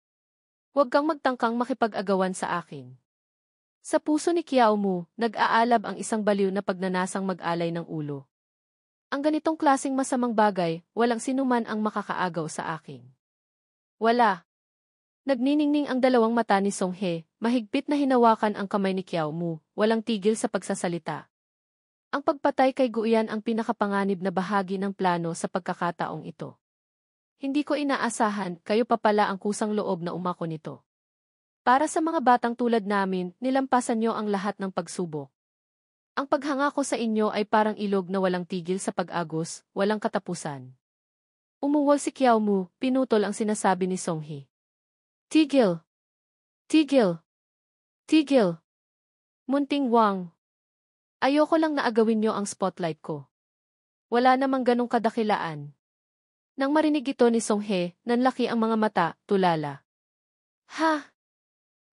Huwag kang magtangkang makipag-agawan sa akin. Sa puso ni Kiao Mu, nag-aalab ang isang baliw na pagnanasang mag-alay ng ulo. Ang ganitong klaseng masamang bagay, walang sinuman ang makakaagaw sa akin. Wala. Nagniningning ang dalawang mata ni Song Hee, mahigpit na hinawakan ang kamay ni Kiao Mu, walang tigil sa pagsasalita. Ang pagpatay kay Guyan ang pinakapanganib na bahagi ng plano sa pagkakataong ito. Hindi ko inaasahan, kayo pa pala ang kusang loob na umako nito. Para sa mga batang tulad namin, nilampasan niyo ang lahat ng pagsubok. Ang paghanga ko sa inyo ay parang ilog na walang tigil sa pag-agos, walang katapusan. Umuwal si Kiao Mu, pinutol ang sinasabi ni Song Hee. Tigil! Tigil! Tigil! Munting Wang! Ayoko lang na agawin niyo ang spotlight ko. Wala namang ganong kadakilaan. Nang marinig ito ni Song Hee, nanlaki ang mga mata, tulala. Ha!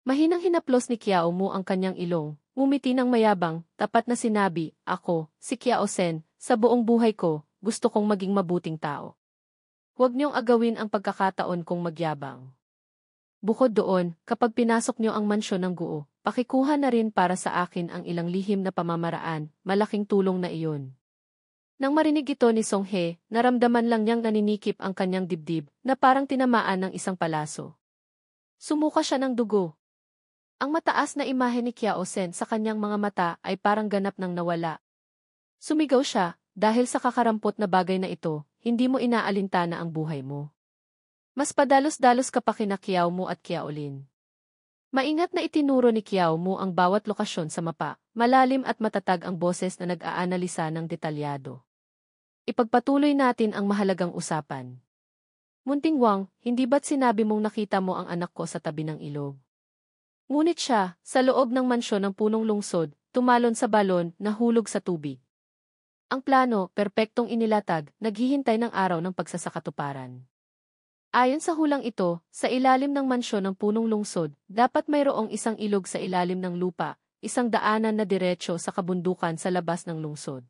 Mahinang hinaplos ni Kiao Mu ang kanyang ilong, ngumiti ng mayabang, tapat na sinabi, ako, si Kiao Sen, sa buong buhay ko, gusto kong maging mabuting tao. Huwag niyong agawin ang pagkakataon kong magyabang. Bukod doon, kapag pinasok niyo ang mansyon ng Guo, pakikuha na rin para sa akin ang ilang lihim na pamamaraan, malaking tulong na iyon. Nang marinig ito ni Song Hee, naramdaman lang niyang naninikip ang kanyang dibdib, na parang tinamaan ng isang palaso. Sumuka siya ng dugo. Ang mataas na imahe ni Kiao Sen sa kanyang mga mata ay parang ganap nang nawala. Sumigaw siya, dahil sa kakarampot na bagay na ito, hindi mo inaalintana ang buhay mo. Mas padalos-dalos ka pa kina Kiao Mu at Kiao Lin. Maingat na itinuro ni Kiao Mu ang bawat lokasyon sa mapa, malalim at matatag ang boses na nag-aanalisa ng detalyado. Ipagpatuloy natin ang mahalagang usapan. Munting Wang, hindi ba't sinabi mong nakita mo ang anak ko sa tabi ng ilog? Ngunit siya, sa loob ng mansyon ng punong lungsod, tumalon sa balon, nahulog sa tubig. Ang plano, perpektong inilatag, naghihintay ng araw ng pagsasakatuparan. Ayon sa hulang ito, sa ilalim ng mansyon ng punong lungsod, dapat mayroong isang ilog sa ilalim ng lupa, isang daanan na diretsyo sa kabundukan sa labas ng lungsod.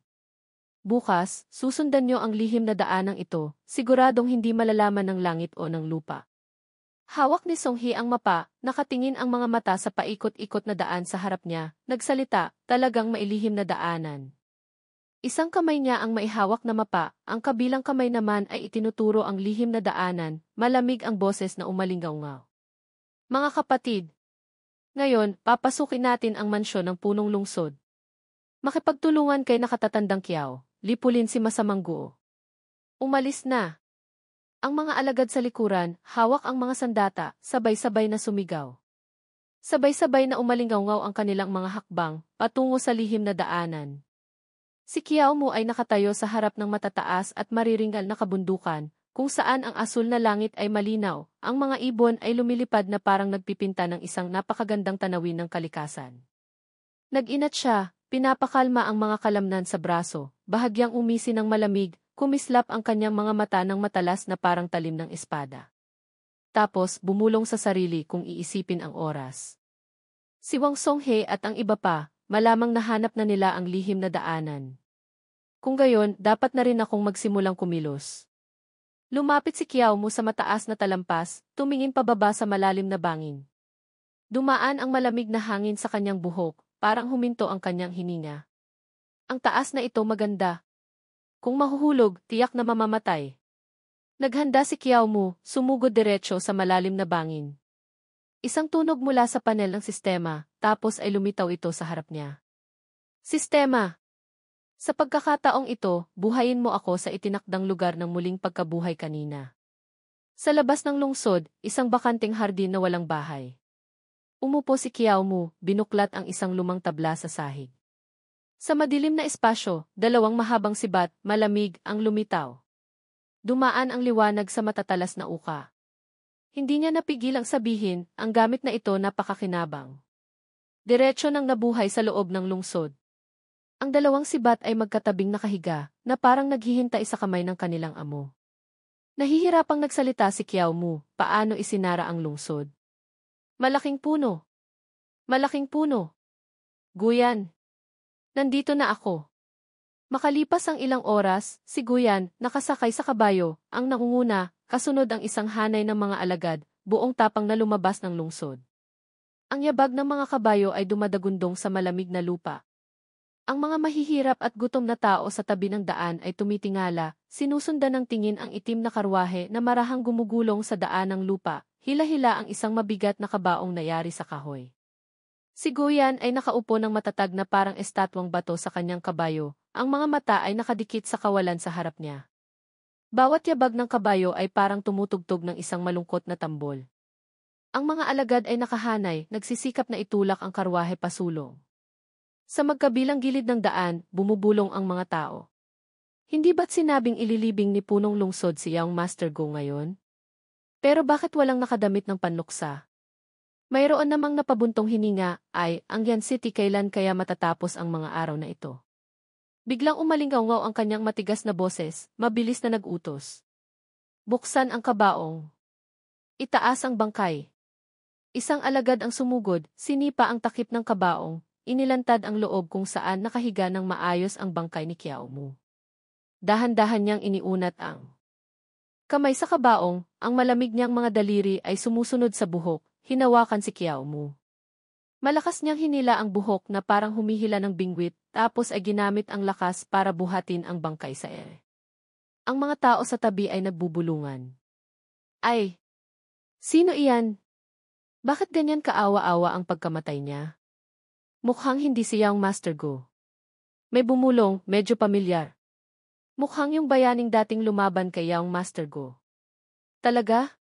Bukas, susundan niyo ang lihim na daanang ito, siguradong hindi malalaman ng langit o ng lupa. Hawak ni Song Hee ang mapa, nakatingin ang mga mata sa paikot-ikot na daan sa harap niya, nagsalita, talagang mailihim na daanan. Isang kamay niya ang maihawak na mapa, ang kabilang kamay naman ay itinuturo ang lihim na daanan, malamig ang boses na umalingaw-ngaw. Mga kapatid, ngayon, papasukin natin ang mansyon ng punong lungsod. Makipagtulungan kay nakatatandang Kiao, lipulin si masamang Guo. Umalis na. Ang mga alagad sa likuran, hawak ang mga sandata, sabay-sabay na sumigaw. Sabay-sabay na umalingaw-ngaw ang kanilang mga hakbang, patungo sa lihim na daanan. Si Kiao Mu ay nakatayo sa harap ng matataas at mariringal na kabundukan, kung saan ang asul na langit ay malinaw, ang mga ibon ay lumilipad na parang nagpipinta ng isang napakagandang tanawin ng kalikasan. Nag-inat siya, pinapakalma ang mga kalamnan sa braso, bahagyang umisi ng malamig, kumislap ang kanyang mga mata ng matalas na parang talim ng espada. Tapos bumulong sa sarili kung iisipin ang oras. Si Wang Song Hee at ang iba pa, malamang nahanap na nila ang lihim na daanan. Kung gayon, dapat na rin akong magsimulang kumilos. Lumapit si Kiao Mu sa mataas na talampas, tumingin pababa sa malalim na bangin. Dumaan ang malamig na hangin sa kanyang buhok, parang huminto ang kanyang hininga. Ang taas na ito maganda. Kung mahuhulog, tiyak na mamamatay. Naghanda si Kiao Mu, sumugod diretsyo sa malalim na bangin. Isang tunog mula sa panel ng sistema, tapos ay lumitaw ito sa harap niya. Sistema! Sa pagkakataong ito, buhayin mo ako sa itinakdang lugar ng muling pagkabuhay kanina. Sa labas ng lungsod, isang bakanteng hardin na walang bahay. Umupo si Kiao Mu, binuklat ang isang lumang tabla sa sahig. Sa madilim na espasyo, dalawang mahabang sibat, malamig, ang lumitaw. Dumaan ang liwanag sa matatalas na uka. Hindi niya napigil ang sabihin, ang gamit na ito napakakinabang. Diretso nang nabuhay sa loob ng lungsod. Ang dalawang sibat ay magkatabing nakahiga, na parang naghihintay sa kamay ng kanilang amo. Nahihirapang nagsalita si Kiao Mu, paano isinara ang lungsod. Malaking puno. Malaking puno. Guyan. Nandito na ako. Makalipas ang ilang oras, si Guyan, nakasakay sa kabayo, ang nangunguna, kasunod ang isang hanay ng mga alagad, buong tapang na lumabas ng lungsod. Ang yabag ng mga kabayo ay dumadagundong sa malamig na lupa. Ang mga mahihirap at gutom na tao sa tabi ng daan ay tumitingala, sinusundan ng tingin ang itim na karwahe na marahang gumugulong sa daan ng lupa, hila-hila ang isang mabigat na kabaong nayari sa kahoy. Si Guyan ay nakaupo ng matatag na parang estatwang bato sa kanyang kabayo, ang mga mata ay nakadikit sa kawalan sa harap niya. Bawat yabag ng kabayo ay parang tumutugtog ng isang malungkot na tambol. Ang mga alagad ay nakahanay, nagsisikap na itulak ang karwahe pasulong. Sa magkabilang gilid ng daan, bumubulong ang mga tao. Hindi ba't sinabing ililibing ni punong lungsod si Young Master Go ngayon? Pero bakit walang nakadamit ng panluksa? Mayroon namang napabuntong hininga, ay, ang Yan City kailan kaya matatapos ang mga araw na ito? Biglang umalingaw ang kanyang matigas na boses, mabilis na nag-utos. Buksan ang kabaong. Itaas ang bangkay. Isang alagad ang sumugod, sinipa ang takip ng kabaong, inilantad ang loob kung saan nakahiga ng maayos ang bangkay ni Kiao Mu. Dahan-dahan niyang iniunat ang kamay sa kabaong, ang malamig niyang mga daliri ay sumusunod sa buhok, hinawakan si Kiao Mu. Malakas niyang hinila ang buhok na parang humihila ng bingwit, tapos ay ginamit ang lakas para buhatin ang bangkay sa ere. Ang mga tao sa tabi ay nagbubulungan. Ay! Sino iyan? Bakit ganyan kaawa-awa ang pagkamatay niya? Mukhang hindi si Young Master Go. May bumulong, medyo pamilyar. Mukhang yung bayaning dating lumaban kay Young Master Go. Talaga?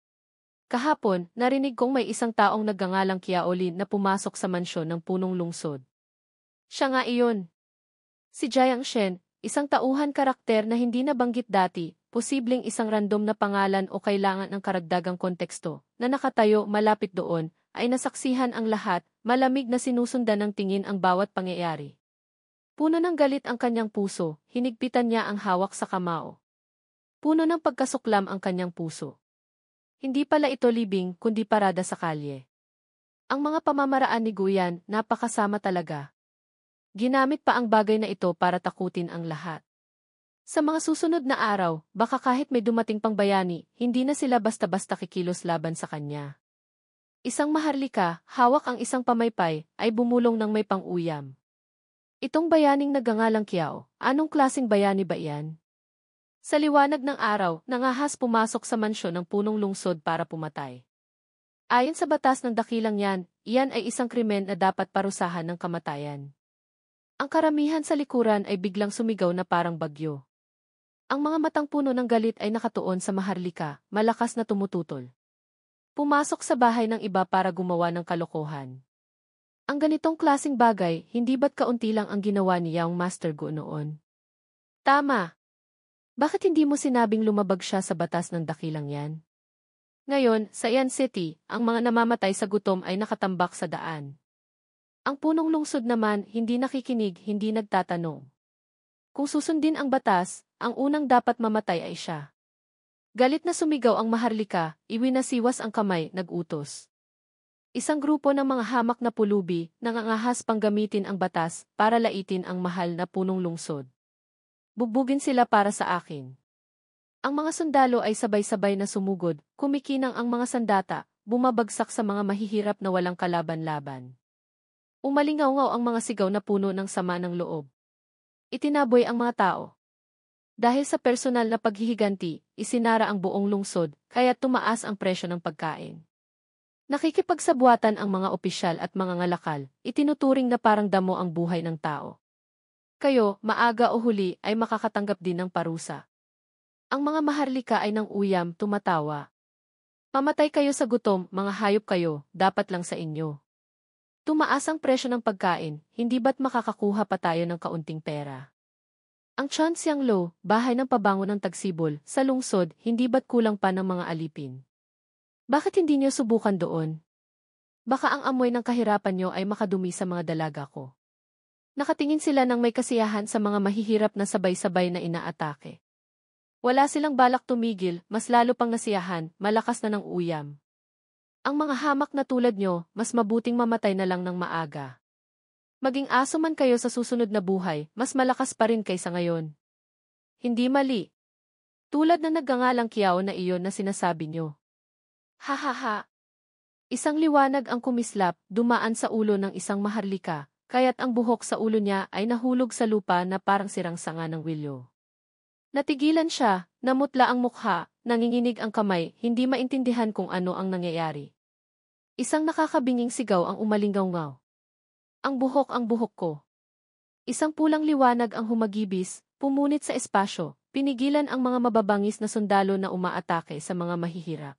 Kahapon, narinig kong may isang taong nagngangalang Kiaolin na pumasok sa mansyon ng punong lungsod. Siya nga iyon. Si Jiang Shen, isang tauhan karakter na hindi nabanggit dati, posibleng isang random na pangalan o kailangan ng karagdagang konteksto, na nakatayo malapit doon, ay nasaksihan ang lahat, malamig na sinusundan ng tingin ang bawat pangyayari. Puno ng galit ang kanyang puso, hinigpitan niya ang hawak sa kamao. Puno ng pagkasuklam ang kanyang puso. Hindi pala ito libing, kundi parada sa kalye. Ang mga pamamaraan ni Guyan, napakasama talaga. Ginamit pa ang bagay na ito para takutin ang lahat. Sa mga susunod na araw, baka kahit may dumating pang bayani, hindi na sila basta-basta kikilos laban sa kanya. Isang maharlika, hawak ang isang pamaypay, ay bumulong ng may pang-uyam. Itong bayaning nagngangalang Kiao, anong klaseng bayani ba iyan? Sa liwanag ng araw, nangahas pumasok sa mansyon ng punong lungsod para pumatay. Ayon sa batas ng dakilang yan, iyan ay isang krimen na dapat parusahan ng kamatayan. Ang karamihan sa likuran ay biglang sumigaw na parang bagyo. Ang mga matang puno ng galit ay nakatuon sa maharlika, malakas na tumututol. Pumasok sa bahay ng iba para gumawa ng kalokohan. Ang ganitong klasing bagay, hindi ba't kaunti lang ang ginawa ni Young Master Go noon? Tama! Bakit hindi mo sinabing lumabag siya sa batas ng dakilang yan? Ngayon, sa Yan City, ang mga namamatay sa gutom ay nakatambak sa daan. Ang punong lungsod naman, hindi nakikinig, hindi nagtatanong. Kung susundin ang batas, ang unang dapat mamatay ay siya. Galit na sumigaw ang maharlika, iwinasiwas ang kamay, nag-utos. Isang grupo ng mga hamak na pulubi, nangangahas pang gamitin ang batas para laitin ang mahal na punong lungsod. Bugbugin sila para sa akin. Ang mga sundalo ay sabay-sabay na sumugod, kumikinang ang mga sandata, bumabagsak sa mga mahihirap na walang kalaban-laban. Umalingaw-ngaw ang mga sigaw na puno ng sama ng loob. Itinaboy ang mga tao. Dahil sa personal na paghihiganti, isinara ang buong lungsod, kaya tumaas ang presyo ng pagkain. Nakikipagsabuatan ang mga opisyal at mga ngalakal, itinuturing na parang damo ang buhay ng tao. Kayo, maaga o huli, ay makakatanggap din ng parusa. Ang mga maharlika ay ng uyam, tumatawa. Mamatay kayo sa gutom, mga hayop kayo, dapat lang sa inyo. Tumaas ang presyo ng pagkain, hindi ba't makakakuha pa tayo ng kaunting pera? Ang Chan Siang Lo, bahay ng pabango ng tagsibol, sa lungsod, hindi ba't kulang pa ng mga alipin? Bakit hindi niyo subukan doon? Baka ang amoy ng kahirapan niyo ay makadumi sa mga dalaga ko. Nakatingin sila ng may kasiyahan sa mga mahihirap na sabay-sabay na inaatake. Wala silang balak tumigil, mas lalo pang nasiyahan, malakas na ng uyam. Ang mga hamak na tulad nyo, mas mabuting mamatay na lang ng maaga. Maging aso man kayo sa susunod na buhay, mas malakas pa rin kaysa ngayon. Hindi mali. Tulad na nagngangalang Kiao na iyon na sinasabi nyo. Ha ha ha. Isang liwanag ang kumislap, dumaan sa ulo ng isang maharlika, kaya't ang buhok sa ulo niya ay nahulog sa lupa na parang sirang sanga ng wilyo. Natigilan siya, namutla ang mukha, nanginginig ang kamay, hindi maintindihan kung ano ang nangyayari. Isang nakakabinging sigaw ang umalinggaw-ngaw. Ang buhok ko. Isang pulang liwanag ang humagibis, pumunit sa espasyo, pinigilan ang mga mababangis na sundalo na umaatake sa mga mahihirap.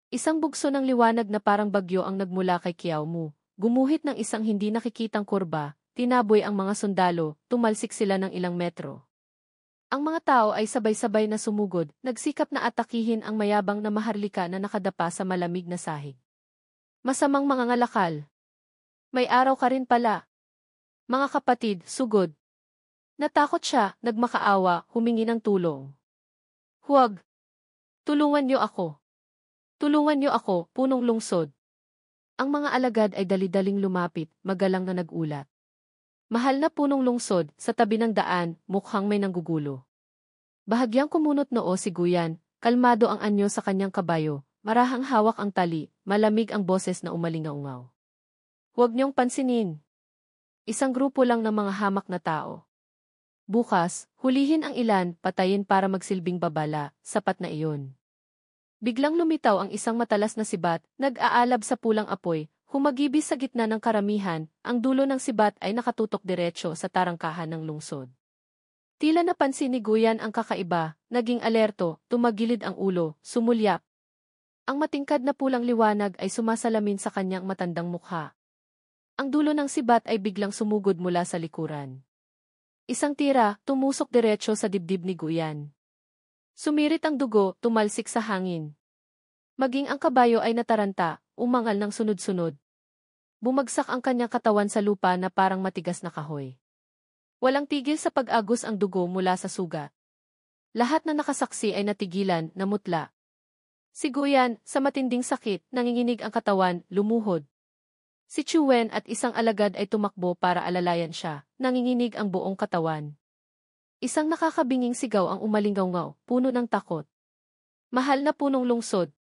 Isang bugso ng liwanag na parang bagyo ang nagmula kay Kiao Mu, gumuhit ng isang hindi nakikitang kurba, tinaboy ang mga sundalo, tumalsik sila ng ilang metro. Ang mga tao ay sabay-sabay na sumugod, nagsikap na atakihin ang mayabang na maharlika na nakadapa sa malamig na sahig. Masamang mga ngalakal. May araw ka rin pala. Mga kapatid, sugod. Natakot siya, nagmakaawa, humingi ng tulong. Huwag. Tulungan niyo ako. Tulungan niyo ako, punong lungsod. Ang mga alagad ay dali-daling lumapit, magalang na nagulat. Mahal na punong lungsod, sa tabi ng daan, mukhang may nanggugulo. Bahagyang kumunot noo si Guyan, kalmado ang anyo sa kanyang kabayo, marahang hawak ang tali, malamig ang boses na umalingaungaw. Huwag niyong pansinin. Isang grupo lang ng mga hamak na tao. Bukas, hulihin ang ilan, patayin para magsilbing babala, sapat na iyon. Biglang lumitaw ang isang matalas na sibat, nag-aalab sa pulang apoy, humagibis sa gitna ng karamihan, ang dulo ng sibat ay nakatutok diretso sa tarangkahan ng lungsod. Tila napansin ni Guyan ang kakaiba, naging alerto, tumagilid ang ulo, sumulyap. Ang matingkad na pulang liwanag ay sumasalamin sa kanyang matandang mukha. Ang dulo ng sibat ay biglang sumugod mula sa likuran. Isang tira, tumusok diretso sa dibdib ni Guyan. Sumirit ang dugo, tumalsik sa hangin. Maging ang kabayo ay nataranta, umangal ng sunod-sunod. Bumagsak ang kanyang katawan sa lupa na parang matigas na kahoy. Walang tigil sa pag-agos ang dugo mula sa sugat. Lahat na nakasaksi ay natigilan, namutla. Si Guyan, sa matinding sakit, nanginginig ang katawan, lumuhod. Si Chuen at isang alagad ay tumakbo para alalayan siya, nanginginig ang buong katawan. Isang nakakabinging sigaw ang umalinggaw-ngaw, puno ng takot. Mahal na punong lungsod.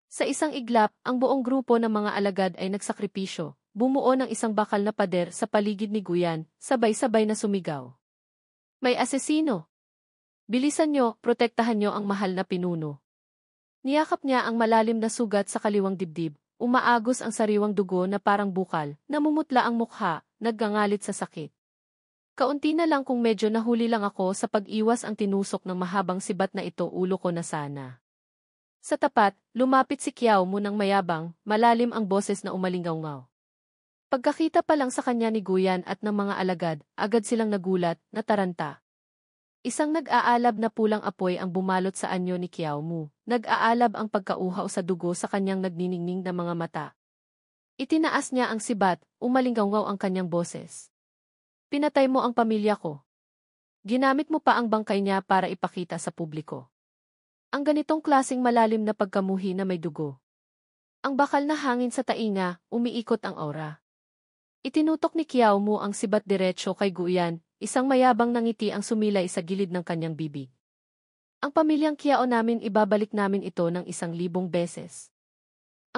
Sa isang iglap, ang buong grupo ng mga alagad ay nagsakripisyo, bumuo ng isang bakal na pader sa paligid ni Guyan, sabay-sabay na sumigaw. May asesino! Bilisan nyo, protektahan nyo ang mahal na pinuno. Niyakap niya ang malalim na sugat sa kaliwang dibdib, umaagos ang sariwang dugo na parang bukal, namumutla ang mukha, naggangalit sa sakit. Kaunti na lang kung medyo nahuli lang ako sa pag-iwas ang tinusok ng mahabang sibat na ito ulo ko na sana. Sa tapat, lumapit si Kiao Mu ng mayabang, malalim ang boses na umalinggaw-ngaw. Pagkakita pa lang sa kanya ni Guyan at ng mga alagad, agad silang nagulat, nataranta. Isang nag-aalab na pulang apoy ang bumalot sa anyo ni Kiao Mu, nag-aalab ang pagkauhaw sa dugo sa kanyang nagniningning na mga mata. Itinaas niya ang sibat, umalinggaw-ngaw ang kanyang boses. Pinatay mo ang pamilya ko. Ginamit mo pa ang bangkay niya para ipakita sa publiko. Ang ganitong klaseng malalim na pagkamuhi na may dugo. Ang bakal na hangin sa tainga, umiikot ang aura. Itinutok ni Kiao Mu ang sibat diretso kay Guyan, isang mayabang na ngiti ang sumilay sa gilid ng kanyang bibig. Ang pamilyang Kiao namin ibabalik namin ito ng 1,000 beses.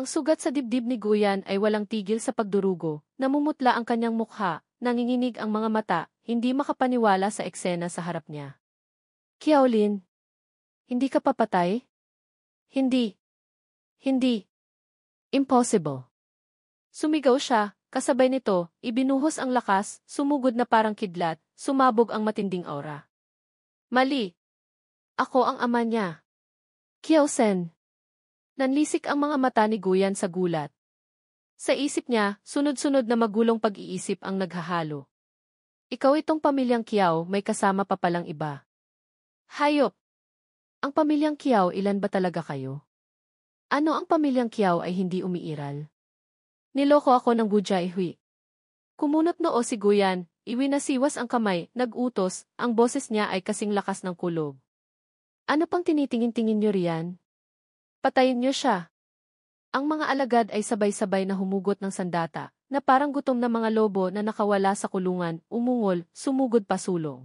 Ang sugat sa dibdib ni Guyan ay walang tigil sa pagdurugo, namumutla ang kanyang mukha, nanginginig ang mga mata, hindi makapaniwala sa eksena sa harap niya. Kiao Lin, hindi ka papatay? Hindi. Hindi. Impossible. Sumigaw siya, Kasabay nito, ibinuhos ang lakas, sumugod na parang kidlat, sumabog ang matinding aura. Mali! Ako ang ama niya. Kiao-sen. Nanlisik ang mga mata ni Guyan sa gulat. Sa isip niya, sunod-sunod na magulong pag-iisip ang naghahalo. Ikaw itong pamilyang Kiao, may kasama pa palang iba. Hayop! Ang pamilyang Kiao, ilan ba talaga kayo? Ano ang pamilyang Kiao ay hindi umiiral? Niloko ako ng Bujaihui. Kumunot noo si Guyan, iwinasiwas ang kamay, nag-utos, ang boses niya ay kasing lakas ng kulog. Ano pang tinitingin-tingin niyo riyan? Patayin niyo siya. Ang mga alagad ay sabay-sabay na humugot ng sandata, na parang gutom na mga lobo na nakawala sa kulungan, umungol, sumugod pasulong.